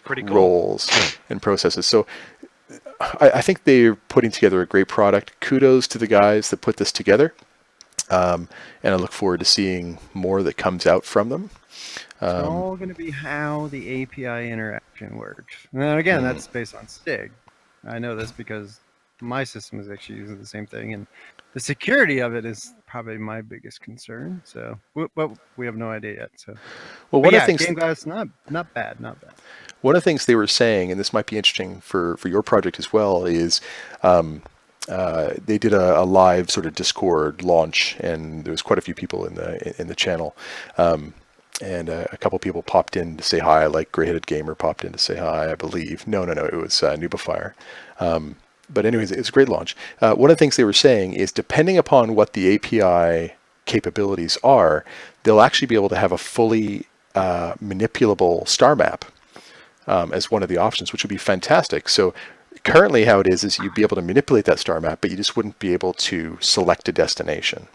pretty cool. roles and processes. So I think they're putting together a great product. Kudos to the guys that put this together, and I look forward to seeing more that comes out from them. It's all going to be how the API interaction works. And then again, that's based on STIG. I know this because my system is actually using the same thing, and the security of it is probably my biggest concern. So, but we have no idea yet. So, Well, but one of yeah, the things Game Glass, not bad, not bad. One of the things they were saying, and this might be interesting for your project as well, is they did a live sort of Discord launch, and there was quite a few people in the channel, and a couple people popped in to say hi. Like Grey-Headed Gamer popped in to say hi, I believe. No, it was Nubifire. But anyways, it was a great launch. One of the things they were saying is, depending upon what the API capabilities are, they'll actually be able to have a fully manipulable star map as one of the options, which would be fantastic. So currently how it is you'd be able to manipulate that star map, but you just wouldn't be able to select a destination.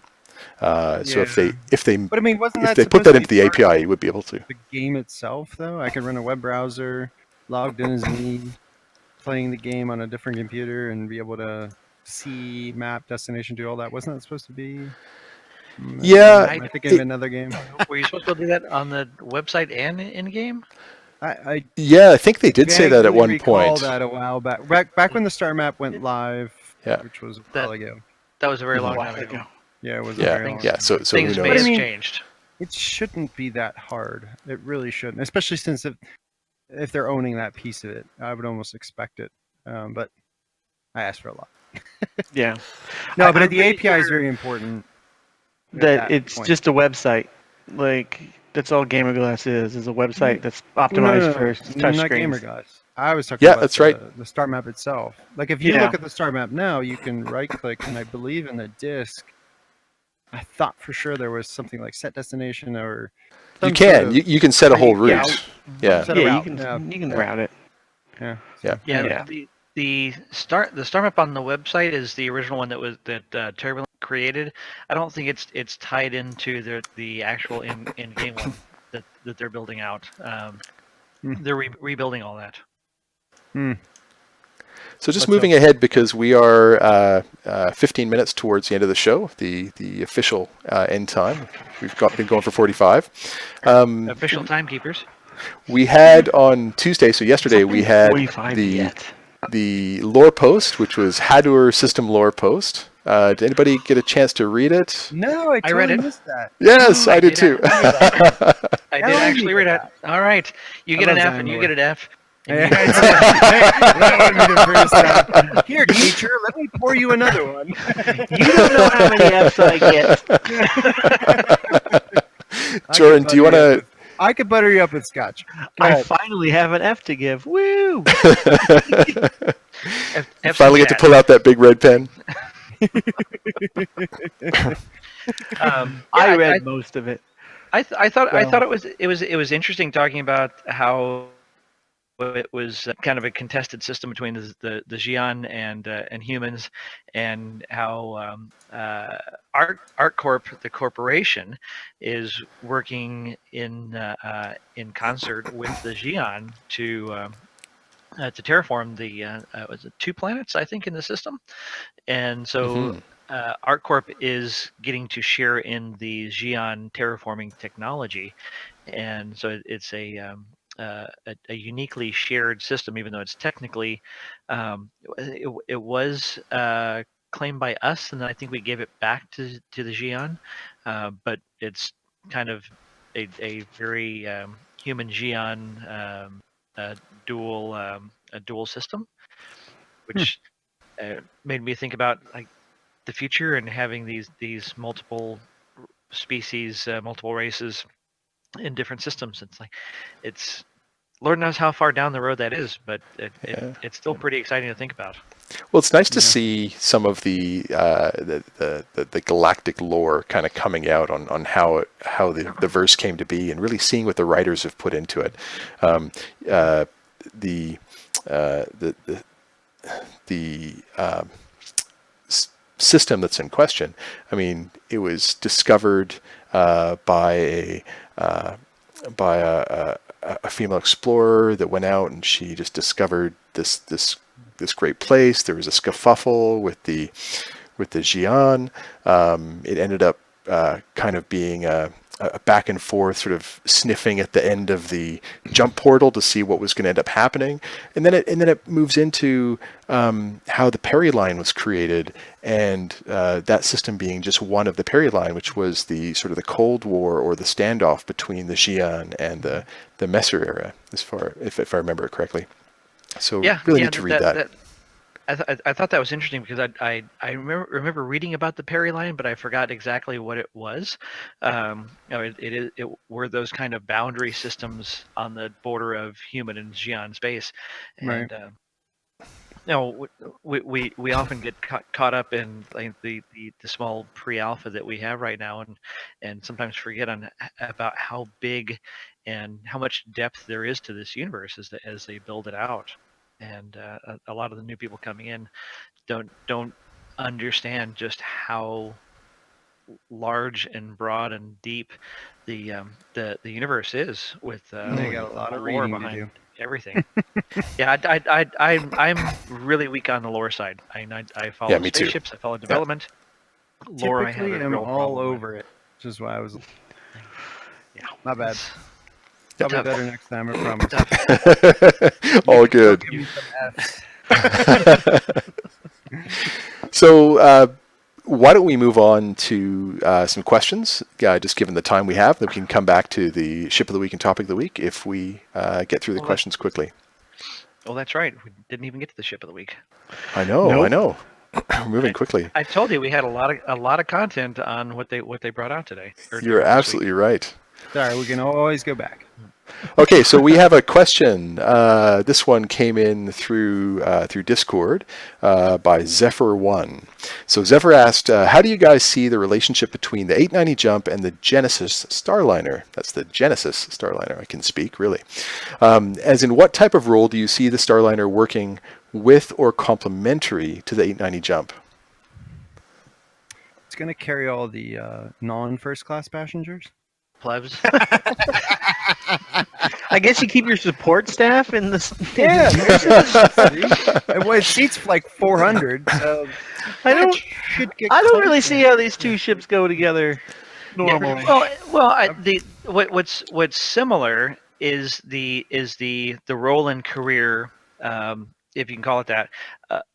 So if they But I mean, wasn't if that they put supposed that to into be the part of API, you would be able to. the game itself, though? I could run a web browser, logged in as me, playing the game on a different computer, and be able to see map, destination, do all that. Wasn't that supposed to be? Yeah, Am I thinking of another game? Were you supposed to do that on the website and in game? I Yeah, I think they did say that at vaguely one recall point. that a while back when the star map went live, Yeah. which was a while ago. That was a very long while time ago. ago. Yeah, it was a very long Yeah. time. So who Things may knows? have I mean- changed. It shouldn't be that hard. It really shouldn't, especially since if they're owning that piece of it, I would almost expect it. But I asked for a lot. Yeah. No, I'm but the pretty API is sure very important. at That that it's point. just a website. Like, that's all Gamer Glass is a website that's optimized for touch not screens. Gamer Glass. I was talking Yeah, about that's right. the star map itself. Like if you Yeah. look at the star map now, you can right click, and I believe in the disk, I thought for sure there was something like set destination or You some can. sort of- You can set a whole Yeah. route. Yeah. Set a Yeah, you route. can Yeah. you can Yeah. route it. Yeah. Yeah. Yeah, Yeah. the star map on the website is the original one that Turbulent created. I don't think it's tied into the actual in game one that they're building out. They're rebuilding all that. So just Let's moving hope. ahead, because we are 15 minutes towards the end of the show, the official end time. We've been going for 45. Official timekeepers. We had on Tuesday, so yesterday, we had 45 yet. the lore post, which was Hadour system lore post. Did anybody get a chance to read it? No, I read totally it. missed that. Yes, I did did too. I did Hell, actually you read did it. All right, you I get an love F Zion and you lore. get an F. Hey, that would be the first step. Here, teacher, let me pour you another one. You don't know how many F's I get. Jordan, do you want to? I could butter you up with scotch. Go I ahead. finally have an F to give. Woo! F's Finally and get to J's. pull out that big red pen. I Yeah, read most of it. I thought Well- it was interesting talking about how it was kind of a contested system between the Xi'an and humans, and how ArcCorp, the corporation, is working in concert with the Xi'an to terraform the was it 2 planets, I think, in the system. And so ArcCorp is getting to share in the Xi'an terraforming technology, and so it's a uniquely shared system, even though it's technically it was claimed by us, and then I think we gave it back to the Xi'an, but it's kind of a very human Xi'an dual a dual system, which made me think about like the future and having these multiple species, multiple races in different systems. It's Lord knows how far down the road that is, but it's still pretty exciting to think about. Well, it's nice to see some of the galactic lore kind of coming out on how the verse came to be, and really seeing what the writers have put into it. System that's in question, I mean, it was discovered by a female explorer that went out, and she just discovered this great place. There was a scuffle with the Xi'an. It ended up kind of being a back and forth, sort of sniffing at the end of the jump portal to see what was going to end up happening, and then it moves into how the Perry line was created, and that system being just one of the Perry line, which was the sort of the Cold War or the standoff between the Xi'an and the Messer era, as far if I remember it correctly. So really need to read that. I thought that was interesting because I remember reading about the Perry line, but I forgot exactly what it was. It were those kind of boundary systems on the border of human and Xi'an space, and we often get caught up in like the small pre-alpha that we have right now, and sometimes forget about how big and how much depth there is to this universe as they build it out. And a lot of the new people coming in don't understand just how large and broad and deep the universe is, with they got a lot of lore reading to behind do. everything. Yeah, I'm really weak on the lore side. I follow me too. spaceships, I follow development. Lore, I have Typically, a I'm real all problem with. over it, which is why I was. Yeah, Not bad. it's I'll be tough. better next time, I promise. All good. Give me some Fs. So why don't we move on to some questions? Just given the time we have, then we can come back to the ship of the week and topic of the week if we get through the questions quickly. Well, that's right. We didn't even get to the ship of the week. I know. Nope. I know. We're moving quickly. I told you we had a lot of content on what they brought out today. You're absolutely right. Sorry, we can always go back. Okay, so we have a question. This one came in through Discord by Zephyr1. So Zephyr asked, how do you guys see the relationship between the 890 jump and the Genesis Starliner? That's the Genesis Starliner. I can speak, really. As in, what type of role do you see the Starliner working with or complementary to the 890 jump? It's going to carry all the non-first class passengers. Plebs. I guess you keep your support staff in the. Well, it seats like 400, so I don't should get really see how these two ships go together normally. What's similar is the role and career, if you can call it that,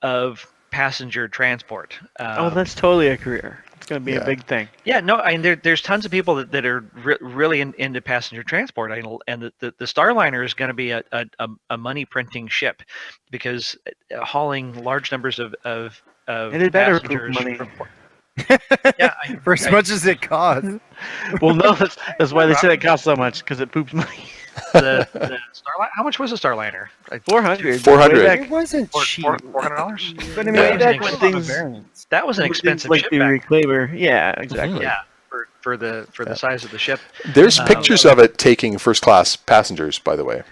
of passenger transport. That's totally a career. It's going to be a big thing. Yeah, no, I mean there's tons of people that are really into passenger transport, and the Starliner is going to be a money printing ship, because hauling large numbers of And it better poop passengers money. for as much as it costs. Well, no, that's why they said it costs so much, because it poops money. the Starliner. How much was a Starliner? Like 400. 400. Way back- It wasn't cheap. $400. But I mean, Way it back was when a things- variance. That was an things expensive like ship the back. Reclaimer. Yeah, exactly. Yeah, for the size of the ship. There's pictures of it taking first class passengers, by the way.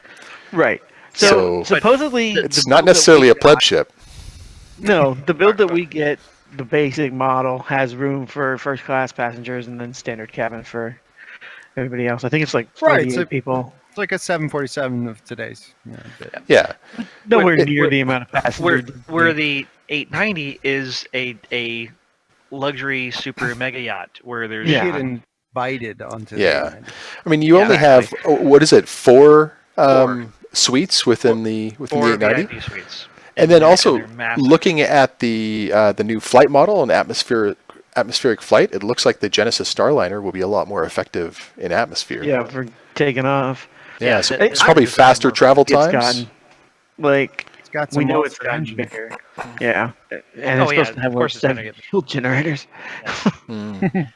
Right. So supposedly, it's the not build that necessarily we a pleb got- ship. No, the build that we get, the basic model, has room for first class passengers and then standard cabin for everybody else. I think it's like Right, 48 so- people. It's like a 747 of today's. Bit. Yeah. Nowhere it- near the amount of passengers. Where the 890 is a luxury super mega yacht where there's You Yeah. get invited onto Yeah. the I mean, you Yeah, only have what is it? Four suites within the 890. VIP suites. And then they're- also and they're massive. looking at the new flight model and atmospheric flight, it looks like the Genesis Starliner will be a lot more effective in atmosphere. Yeah, for taking off. Yeah, Yeah, so the- it's probably the- faster travel It's times. gotten, like, It's got some we know it's monster gotten engines. bigger. Yeah. And Oh, it's yeah, supposed to have of course like it's gonna 7 get- fuel generators. Mm.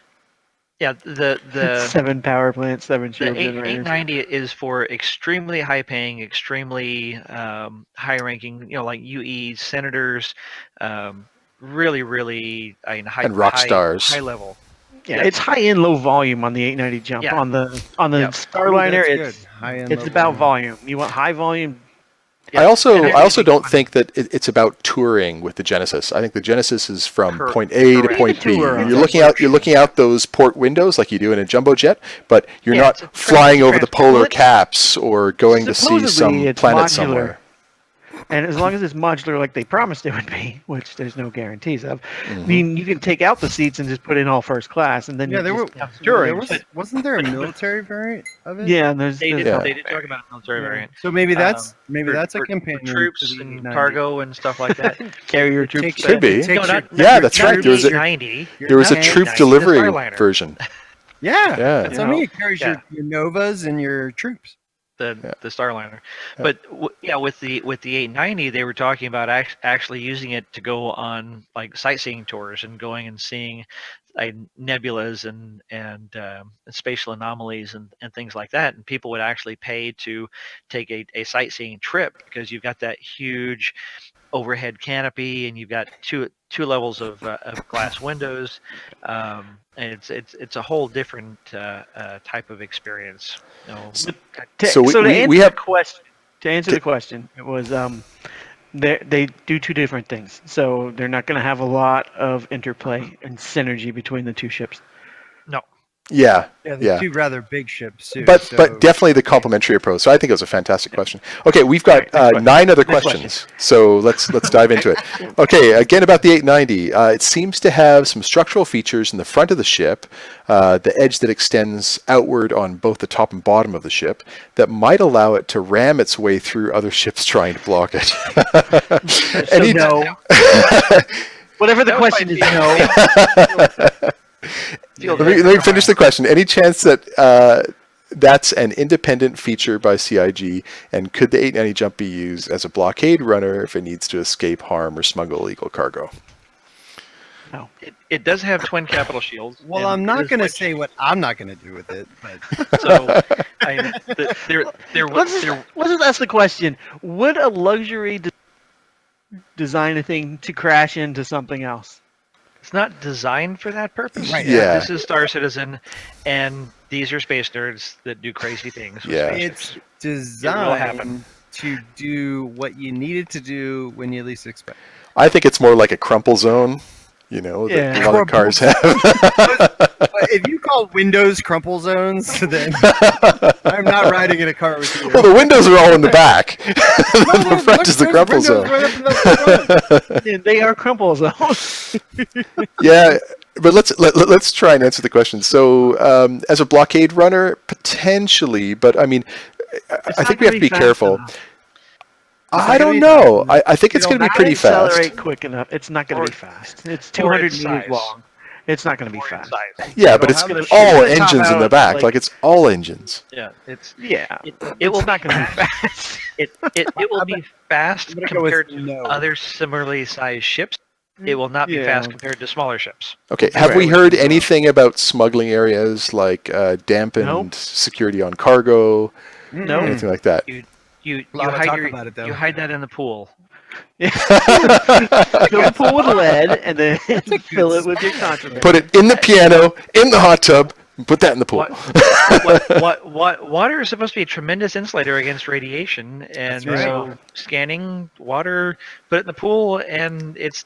Yeah, the 7 power plants, 7 the fuel generators. 890 is for extremely high paying, extremely high ranking, like UE senators, really, I mean, high And rock stars. high level. Yeah, Yeah. it's high end, low volume on the 890 jump. Yeah. On the Yep. Starliner, Ooh, that's it's good. High-end, it's low about volume. volume. You want high volume. I also And don't think that it's about touring with the Genesis. I think the Genesis is from Correct. point A to Correct. point B. Tour on You're that. looking out those port windows like you do in a jumbo jet, but you're Yeah, it's not a flying over the transport. polar Well, caps or going to see supposedly some it's planet modular. somewhere. And as long as it's modular like they promised it would be, which there's no guarantees of, Mm-hmm. I mean, you can take out the seats and just put in all first class, and then Yeah, you there were. just have There storage. wasn't there a military variant of it? Yeah, and there's They did, Yeah. they did talk about a military variant. So maybe that's For- that's a for companion troops to the and 890. cargo and stuff like that. carrier It troops. takes- Could be. it takes No, your- Yeah, that's right. There was a 890. there was a not troop 890, delivery the Starliner. version. Yeah, Yeah. that's what I mean. It carries Yeah. your Novas and your troops. the Starliner. But with the 890, they were talking about actually using it to go on like sightseeing tours and going and seeing nebulas and spatial anomalies and things like that. And people would actually pay to take a sightseeing trip because you've got that huge overhead canopy and you've got two levels of glass windows, and it's a whole different type of experience. So we- to we answer have- the question, the question, it was they do two different things. So they're not going to have a lot of interplay and synergy between the two ships. Yeah. Yeah, Yeah. they're two rather big ships too. But so- definitely the complementary approach. So I think it was a fantastic question. Okay, we've got Next question. 9 other Next questions. So let's dive into it. Okay, again about the 890. It seems to have some structural features in the front of the ship, the edge that extends outward on both the top and bottom of the ship, that might allow it to ram its way through other ships trying to block it. So no. Whatever the That was question my is, no. Let me finish the question. Any chance that that's an independent feature by CIG, and could the 890 jump be used as a blockade runner if it needs to escape harm or smuggle illegal cargo? No. It does have twin capital shields. well, and I'm it not is going to like- say what I'm not going to do with it, but So, Let's just ask the question: would a luxury design a thing to crash into something else? it's not designed for that purpose. Right. Yeah. This is Star Citizen, and these are space nerds that do crazy things. with Yeah. spaceships. it's It will happen. designed to do what you need it to do when you least expect. I think it's more like a crumple zone, that Yeah. a lot of cars have. But if you call windows crumple zones, then I'm not riding in a car with you. Well, the windows are all in the back. The front is the crumple zone. Yeah, they are crumple zones. Yeah, but let's try and answer the question. So, as a blockade runner, potentially, but I mean, I think we have to be careful. I don't know. I think it's going to be pretty fast. Accelerate quick enough. It's not going to be fast. It's or 200 its meters size. long. It's not going to be More fast. size. Yeah, but it's It'll have all the top engines in the out, back. like- Like it's all engines. Yeah, it's Yeah, it it will will not going to be fast. it will be fast I'm gonna go with compared to no. other similarly sized ships. It will not be Yeah. fast compared to smaller ships. Okay, have Right. we heard anything about smuggling areas like dampened Nope. security on cargo, No. anything like that? You lot of hide talk your, about it, though. you hide that in the pool. Fill the pool with lead and then fill it with your contraband. Put it in the piano, in the hot tub, Put that in the pool. Water is supposed to be a tremendous insulator against radiation, and That's right. so scanning water, put it in the pool, and it's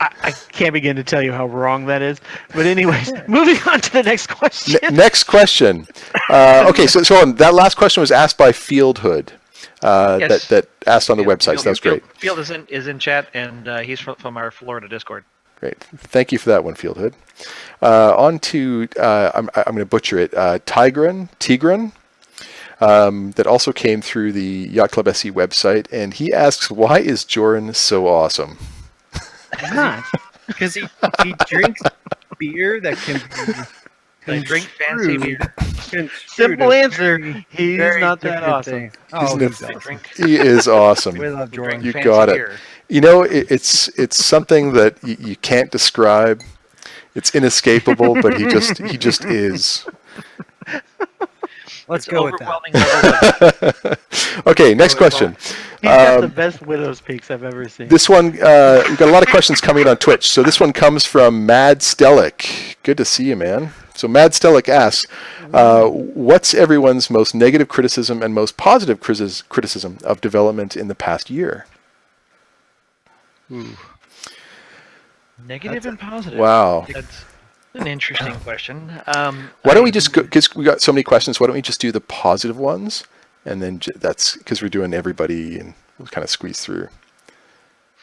I can't begin to tell you how wrong that is. But anyways, moving on to the next question. Next question. Okay, so that last question was asked by Fieldhood. Yes. That asked on the website. So that's great. Field is in chat, and he's from our Florida Discord. Great. Thank you for that one, Fieldhood. On to, I'm going to butcher it, Tigran, that also came through the YachtClubSC website, and he asks, why is Joran so awesome? He's not. Because he drinks beer that can be I drink fancy beer. Simple answer. He's not that awesome. Oh, he's I awesome. drink He is awesome. We love Jordan. You fancy got it. beer. You know, it's something that you can't describe. It's inescapable, but he just is. Let's It's go with that. overwhelming level of Okay, next question. He's got the best widow's peaks I've ever seen. This one, we've got a lot of questions coming in on Twitch. So this one comes from Mad Stellic. Good to see you, man. So Mad Stellic asks, what's everyone's most negative criticism and most positive criticism of development in the past year? negative and positive. Wow. That's an interesting question. Why don't we just go, because we got so many questions, why don't we just do the positive ones? And then that's because we're doing everybody and we'll kind of squeeze through.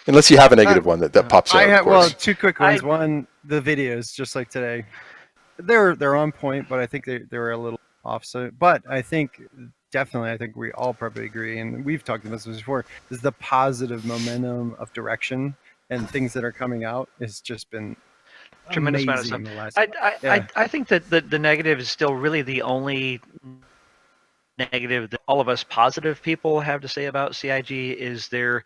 Unless you have a negative one that pops out, I of have course. two quick ones. One, the videos, just like today, they're on point, but I think they were a little off. So, but I think we all probably agree, and we've talked about this before, is the positive momentum of direction and things that are coming out has just been Tremendous amount of amazing stuff. the last- I think that the negative is still really the only negative that all of us positive people have to say about CIG is their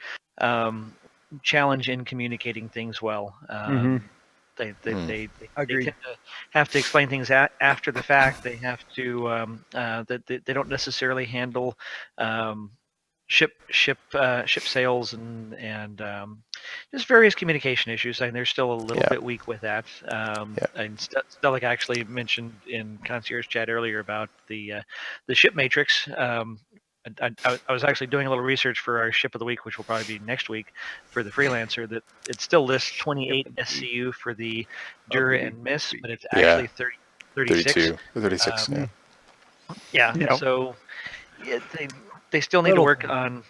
challenge in communicating things well. They Agreed. tend to have to explain things after the fact. They have to they don't necessarily handle ship sales and just various communication issues. And they're still a little bit weak with that. And Stellic actually mentioned in Concierge chat earlier about the ship matrix. I was actually doing a little research for our ship of the week, which will probably be next week for the freelancer. That it still lists 28 SCU for the Dura and Miss, but it's actually 36. 32, 36. Yeah. So they still need to work on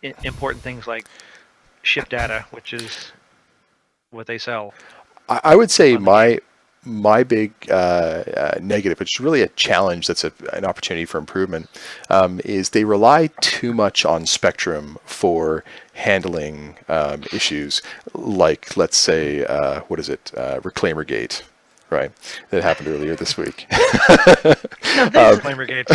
important things like ship data, which is what they sell. I would say my big negative, which is really a challenge that's an opportunity for improvement, is they rely too much on Spectrum for handling issues like, let's say, ReclaimerGate, right? That happened earlier this week. ReclaimerGate.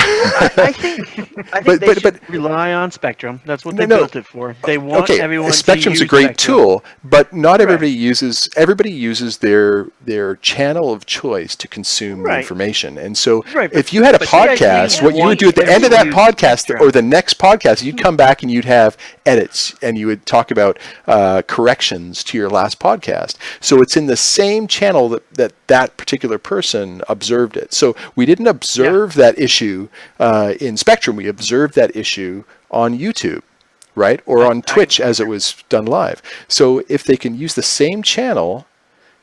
I think they should rely on Spectrum. That's what they built it for. They want everyone Spectrum's to a use great Spectrum. tool, but not everybody uses. Everybody uses their channel of choice to consume the information. And so, if you had a podcast, what you would do at the end of that podcast or the next podcast, you'd come back and you'd have edits, and you would talk about corrections to your last podcast. So it's in the same channel that particular person observed it. So we didn't observe that issue in Spectrum. We observed that issue on YouTube, right? Or on Twitch as it was done live. So if they can use the same channel,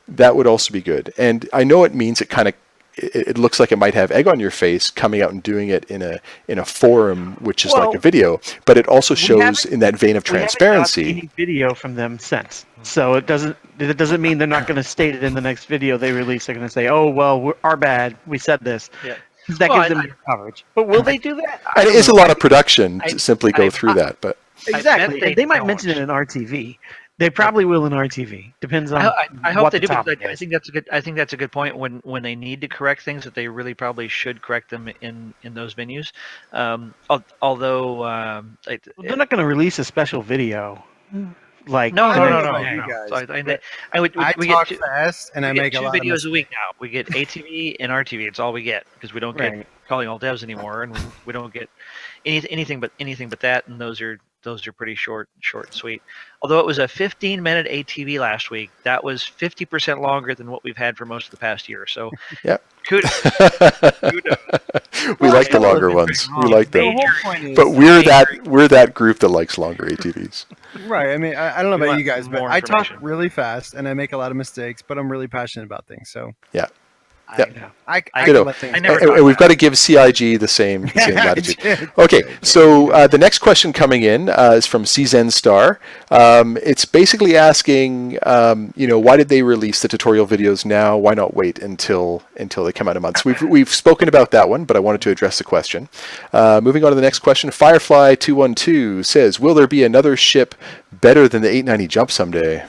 that would also be good. And I know it means it looks like it might have egg on your face coming out and doing it in a forum, which is like a video, but it also shows in that vein of transparency. We haven't got any video from them since, so it doesn't mean they're not going to state it in the next video they release. They're going to say, "Oh well, our bad. We said this." Yeah. That gives them coverage. But will they do that? And it is a lot of production to simply go through that, but exactly. And they might mention it in RTV. They probably will in RTV. Depends on. I hope what they the do. topic But I is. think that's a good. I think that's a good point. When they need to correct things, that they really probably should correct them in those venues. Although They're not going to release a special video. Like no. you guys. So I we talk get fast and I we make get a two lot of videos a week now. We get ATV and RTV. It's all we get because we don't get calling all devs anymore, and we don't get anything but that. And those are those are pretty short and sweet. Although it was a 15-minute ATV last week, that was 50% longer than what we've had for most of the past year. So, Yep. kudos. We like the longer ones. We like them. But we're that group that likes longer ATVs. Right. I mean, I don't know We about want you guys, but more I talk information. really fast and I make a lot of mistakes, but I'm really passionate about things. So Yeah. I Yep. know. I Ditto. can let things I never And thought we've that. got to give CIG the same latitude. Okay, so the next question coming in is from CZen Star. It's basically asking, why did they release the tutorial videos now? Why not wait until they come out in months? We've spoken about that one, but I wanted to address the question. Moving on to the next question, Firefly212 says, will there be another ship better than the 890 Jump someday?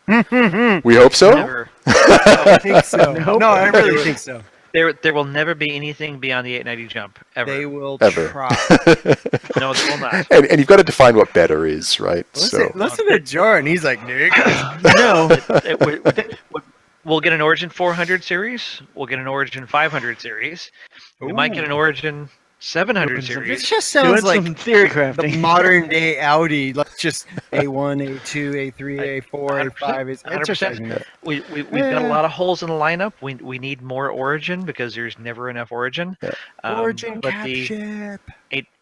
We hope so. Never. I think so. No, I really think so. There will never be anything beyond the 890 jump ever. They will Ever. try. No, they will not. And you've got to define what better is, right? Listen to Jordan. He's like, Nick. No, we'll get an Origin 400 series. We'll get an Origin 500 series. We might get an Origin 700 It series. just Doing sounds like some theory the crafting. modern day Audi, like just A1, A2, A3, A4, 100%. A5. It's just 100%. We've got a lot of holes in the lineup. We need more Origin because there's never enough Origin. Origin but cap the ship.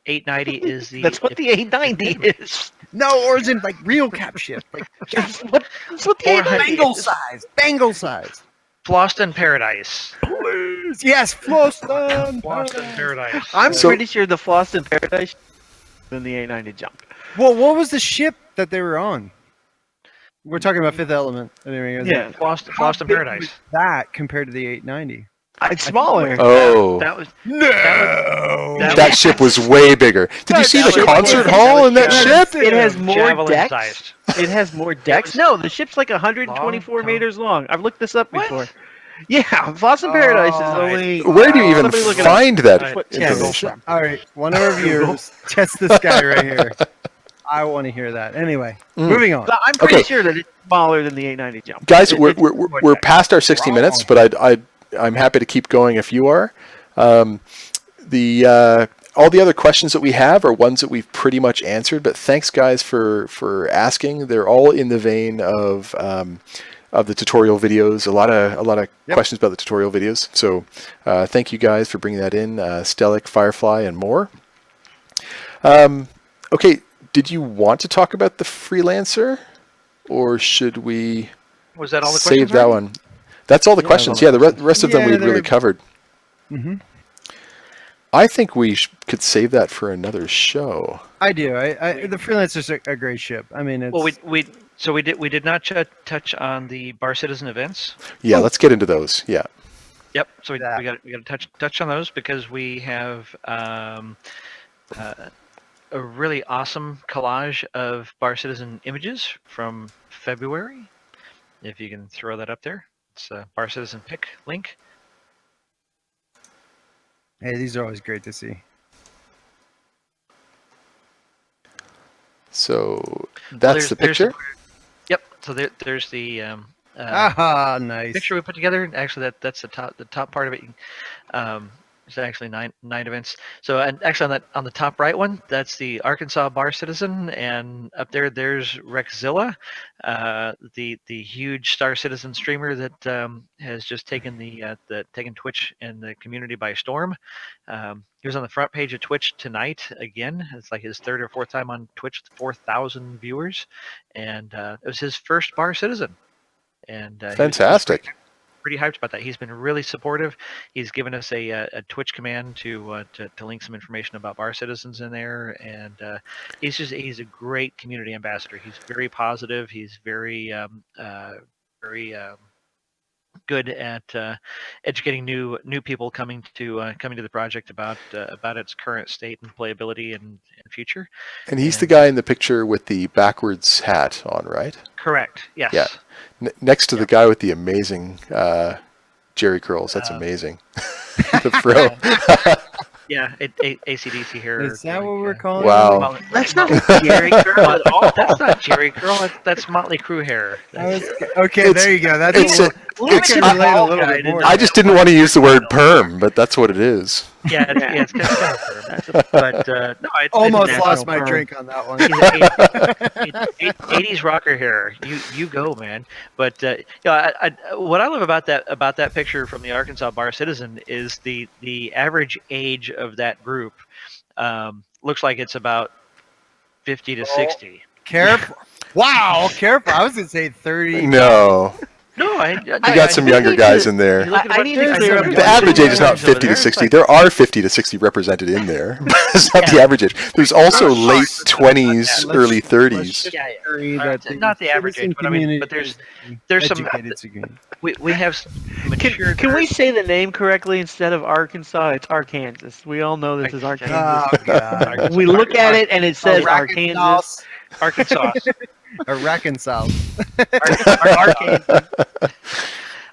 890 is the. That's what the 890 is. No, Origin, like real cap ship. Like That's what the 400 Bengal is. size. Bengal size. Floston Paradise. Yes, Floston. Floston Paradise. I'm So- pretty sure the Floston Paradise than the 890 jump. Well, what was the ship that they were on? We're talking about Fifth Element. Anyway, Yeah, Floston Paradise. that compared to the 890. it's smaller. Oh, That was No. that ship was way bigger. Did you see That the was- concert that hall was in that javelin. ship? It has more javelin decks. sized. It has more decks. No, the ship's like 124 Long, meters long. I've looked this up What? before. Yeah, Floston Paradise is only. Where do you even somebody look it up. find that Alright, information? All right, one of our viewers, test this guy right here. I want to hear that. Anyway, moving on. So I'm pretty Okay. sure that it's smaller than the 890 jump. Guys, It- we're it's more we're decks. past our 60 minutes, but I'm happy to keep going if you are. All the other questions that we have are ones that we've pretty much answered, but thanks guys for asking. They're all in the vein of the tutorial videos. A lot of questions about the tutorial videos. So thank you guys for bringing that in, Stellic, Firefly, and more. Okay, did you want to talk about the freelancer, or should we Was that all the questions? save that already? one? That's all the questions. Yeah, the rest of them Yeah, we really they're- covered. Mhm. I think we could save that for another show. I do. The freelancer's a great ship. I mean, it's Well, we did not touch on the Bar Citizen events. Yeah, let's get into those. Yeah. Yep. So we That. got to touch on those because we have a really awesome collage of Bar Citizen images from February. If you can throw that up there, it's a Bar Citizen pick link. hey, these are always great to see. So that's the picture. Yep. So there's the Aha, nice. picture we put together. Actually, that's the top part of it. It's actually nine events. So, and actually on the top right one, that's the Arkansas Bar Citizen, and up there's Rexzilla, the huge Star Citizen streamer that has just taken taken Twitch and the community by storm. He was on the front page of Twitch tonight again. It's like his third or fourth time on Twitch, 4,000 viewers, and it was his first Bar Citizen. And he was Fantastic. pretty hyped about that. He's been really supportive. He's given us a Twitch command to link some information about Bar Citizens in there, and he's a great community ambassador. He's very positive. He's very good at educating new people coming to the project about its current state and playability and future. And he's the guy in the picture with the backwards hat on, right? Correct. Yes. Yeah. Next to the guy with the amazing Jerry curls. That's amazing. The fro. Yeah. ACDC hair. Is that like, what we're calling Wow. it? That's not Jerry Curl at all. That's not Jerry Curl. That's Motley Crue hair. Okay, there you go. That's can relate a little bit more. I just didn't want to use the word perm, but that's what it is. Yeah, it's kind of but no, Almost natural lost my perm. drink on that one. He's 80s rocker hair. You go, man. But what I love about that picture from the Arkansas Bar Citizen is the average age of that group looks like it's about 50 to 60. Careful. Wow, careful. I was going to say 30. No, No, you got some younger guys in there. I need to clear up The average age is not 50 to 60. There are 50 to 60 represented in there. But it's not the average age. There's also late 20s, early 30s. Yeah, Agree yeah. that Not the average age, but I mean, but there's some. We have mature. Can we say the name correctly instead of Arkansas? It's Arkansas. We all know this is Arkansas. Oh, God. We look at it and it says Arkansas. Arkansas. Or reconcile. Arkansas.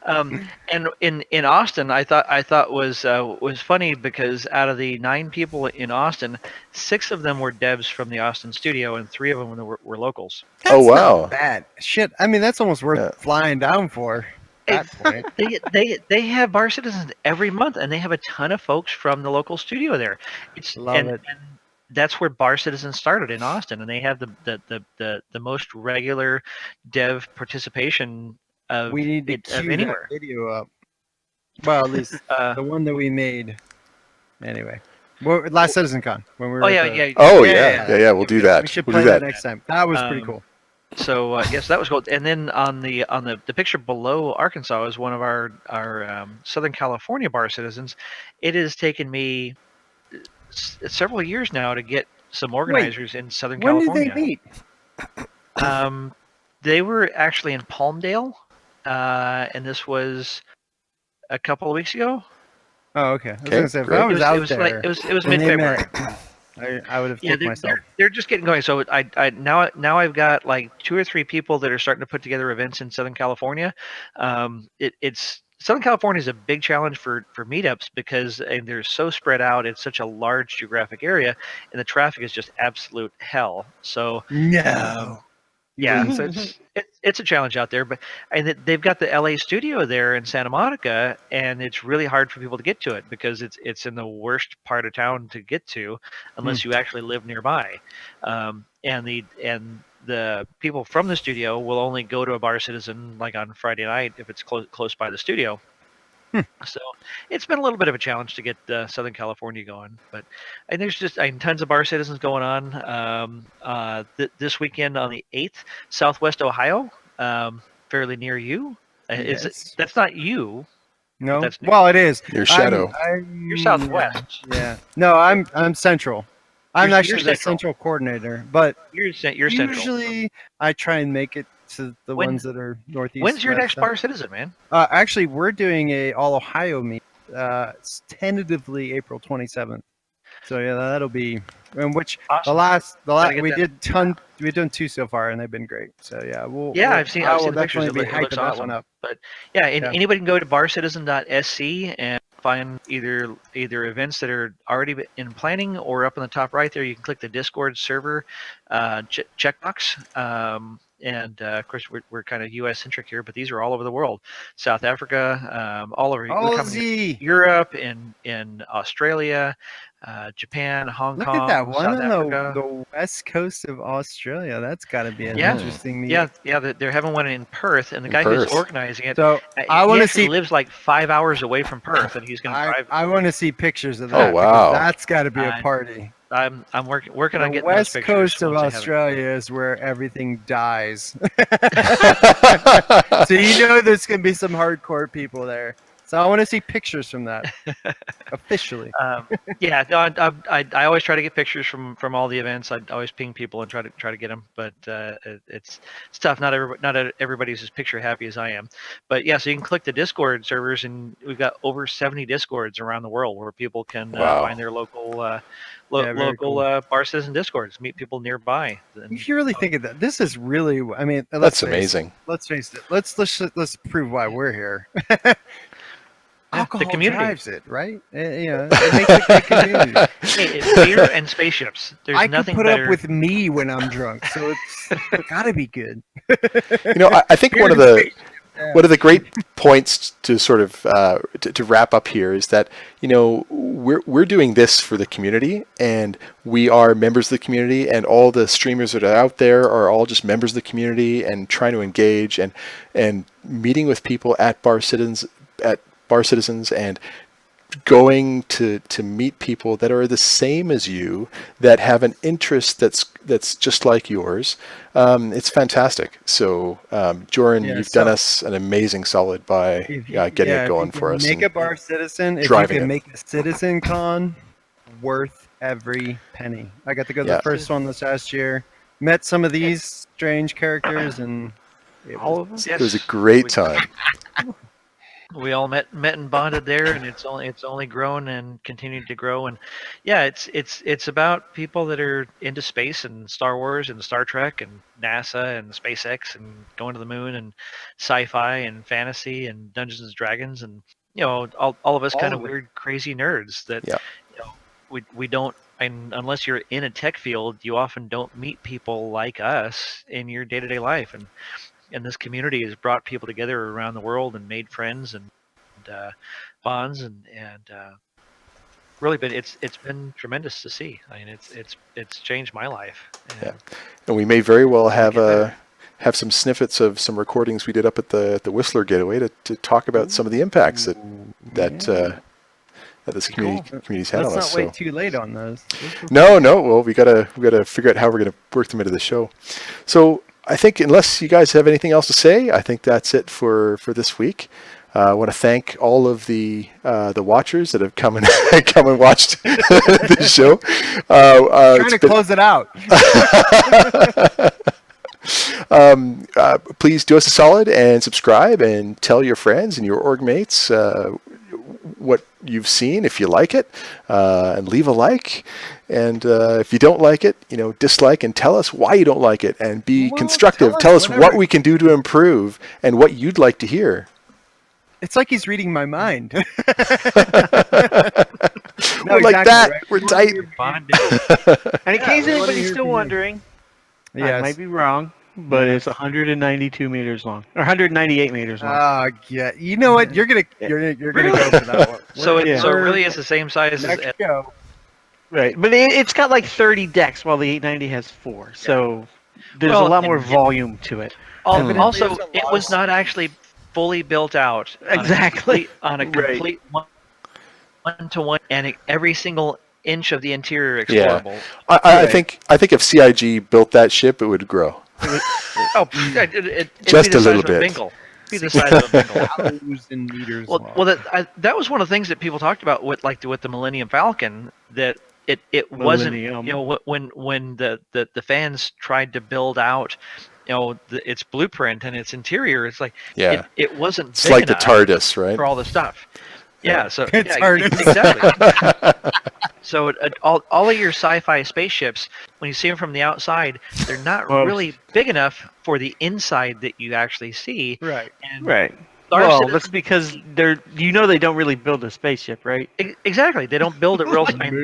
And in Austin, I thought was funny because out of the 9 people in Austin, 6 of them were devs from the Austin studio, and 3 of them were locals. Oh, wow. Not bad. Shit. I mean, that's almost worth Yeah. flying down for. At that point. They have Bar Citizens every month, and they have a ton of folks from the local studio there. Love it. And that's where Bar Citizens started in Austin, and they have the most regular dev participation of We need to of cue that anywhere. video up. Well, at least the one that we made. Anyway. Well, last CitizenCon. When we were Oh at yeah, the- yeah. Oh, Yeah. yeah. We'll do that. We should We'll play do that that. next time. That was pretty cool. So yes, that was cool. And then on the picture below Arkansas is one of our Southern California Bar Citizens. It has taken me several years now to get some organizers in Southern When California. did they meet? They were actually in Palmdale, and this was a couple of weeks ago. Oh, okay. I was Okay, going to say, if great. I was out it was there. it was and they mid-February. met, I would have Yeah, took myself. they're just getting going. So I now I've got like 2 or 3 people that are starting to put together events in Southern California. It's Southern California is a big challenge for meetups because they're so spread out. It's such a large geographic area, and the traffic is just absolute hell. So No. yeah, so it's a challenge out there. But they've got the LA studio there in Santa Monica, and it's really hard for people to get to it because it's in the worst part of town to get to, unless you actually live nearby. And the people from the studio will only go to a Bar Citizen like on Friday night if it's close by the studio. So it's been a little bit of a challenge to get Southern California going, and there's just tons of Bar Citizens going on. This weekend on the 8th, Southwest Ohio, fairly near you. Yes. That's not you. No. That's new. Well, it is. Your shadow. You're Southwest. Yeah. No, I'm central. I'm You're actually the central. central coordinator, but You're central. usually I try and make it to the When- ones that are northeast. When's your west, next south. Bar Citizen, man? Actually, we're doing a all Ohio meet. It's tentatively April 27th. So yeah, that'll be which Awesome. the last Gotta get we that. we've done 2 so far and they've been great. So yeah, I've seen I will the pictures. definitely be It looks hyping that awesome. one up. But yeah, and Yeah. anybody can go to barcitizen.sc and find either events that are already in planning or up in the top right there. You can click the Discord server checkbox. And of course, we're kind of U.S. centric here, but these are all over the world: South Africa, all over. We're coming to Aussie. Europe, in Australia, Japan, Hong Look Kong, at that one South on Africa. the west coast of Australia. That's got to be an Yeah. interesting meet. Yeah, they're having one in Perth, and the In guy Perth. who's organizing it. So he I want to actually see. lives like 5 hours away from Perth, and he's going to drive. I want to see pictures of Oh, that. because wow. That's got to be a I- party. I'm working on The getting west those pictures. coast of once I have it. Australia is where everything dies. So you know there's gonna be some hardcore people there. So I want to see pictures from that officially. Yeah, no, I always try to get pictures from all the events. I always ping people and try to get them, but it's tough. Not everybody's as picture happy as I am. But yeah, so you can click the Discord servers, and we've got over 70 Discords around the world where people can Wow. find their local very local cool. Bar Citizen Discords, meet people nearby. And- If you really think of that, this is really. I mean, That's amazing. Let's face it. Let's prove why we're here. Alcohol community. drives it, right? It makes a good community. Hey, it's beer and spaceships. There's I can nothing put better. up with me when I'm drunk, so it's gotta be good. I think one of the one of the great points to sort of to wrap up here is that, you know, we're doing this for the community, and we are members of the community, and all the streamers that are out there are all just members of the community and trying to engage and meeting with people at Bar Citizens and going to meet people that are the same as you, that have an interest that's just like yours. It's fantastic. So Joran, you've done us an amazing solid by getting it going for us. Make a Bar Citizen. If you can make a Citizen Con, worth every penny. I got to go to the first one this last year. Met some of these strange characters, and it was a great time. We all met and bonded there, and it's only grown and continued to grow. And yeah, it's about people that are into space and Star Wars and Star Trek and NASA and SpaceX and going to the moon and sci-fi and fantasy and Dungeons and Dragons, and you know, all of us kind of weird, crazy nerds that you know, we don't. And unless you're in a tech field, you often don't meet people like us in your day-to-day life. And this community has brought people together around the world and made friends and bonds and really it's been tremendous to see. I mean, it's changed my life. And we may very well have some snippets of some recordings we did up at the Whistler Getaway to talk about some of the impacts that this community's had on us. Let's not wait too late on those. No. Well, we gotta figure out how we're gonna work them into the show. So I think, unless you guys have anything else to say, I think that's it for this week. I want to thank all of the watchers that have come and watched the show. Trying to close it out. Please do us a solid and subscribe and tell your friends and your org mates what you've seen, if you like it, and leave a like. And if you don't like it, you know, dislike and tell us why you don't like it, and be constructive. Tell us what we can do to improve and what you'd like to hear. It's like he's reading my mind. We're like that. Right? We're tight. And in case anybody's still wondering, I might be wrong, but it's 192 meters long, or 198 meters long. Yeah. You know what? You're gonna go for that one. So it really is the same size as. Right, but it's got like 30 decks, while the 890 has 4. So there's a lot more volume to it. Also, it was not actually fully built out. Exactly. On a complete one-to-one, and every single inch of the interior explorable. Yeah. I think if CIG built that ship, it would grow. Just a little bit. Be the size of a bingle. 1,000 meters long. Well, that was one of the things that people talked about with the Millennium Falcon, that it wasn't, you know, when the fans tried to build out, you know, its blueprint and its interior, it's like it wasn't. It's like the TARDIS, right? For all the stuff. Yeah. So TARDIS. Exactly. So all of your sci-fi spaceships, when you see them from the outside, they're not really big enough for the inside that you actually see. Right. And right. Well, that's because they don't really build a spaceship, right? Exactly. They don't build they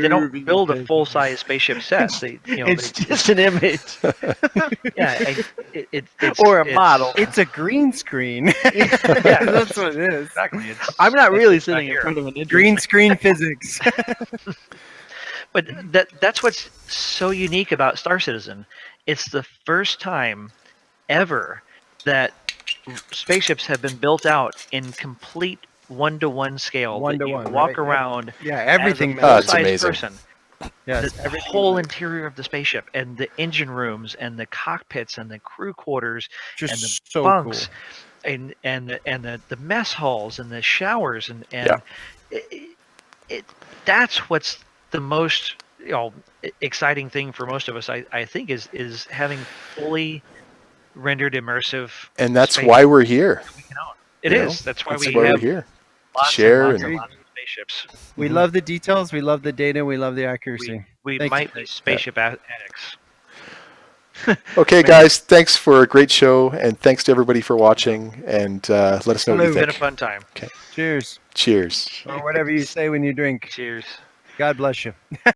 don't build a full-size spaceship set. It's just an image. It's or a model. It's a green screen. Yeah, that's what it is. Exactly. I'm not really sitting in front of an green screen physics. But that's what's so unique about Star Citizen. It's the first time ever that spaceships have been built out in complete one-to-one scale. One-to-one. Walk around. Yeah, everything. It's amazing. Person. Yes, the whole interior of the spaceship, and the engine rooms, and the cockpits, and the crew quarters, just and the so bunks, cool. and the mess halls, and the showers, and that's what's the most exciting thing for most of us. I think is having fully rendered immersive, and that's why we're here. It is. That's why we're here. Share and lots of spaceships. We love the details. We love the data. We love the accuracy. We might be spaceship addicts. Okay, guys. Thanks for a great show, and thanks to everybody for watching. And let us know what you think. It's been a fun time. Okay. Cheers. Cheers. Or whatever you say when you drink. Cheers. God bless you.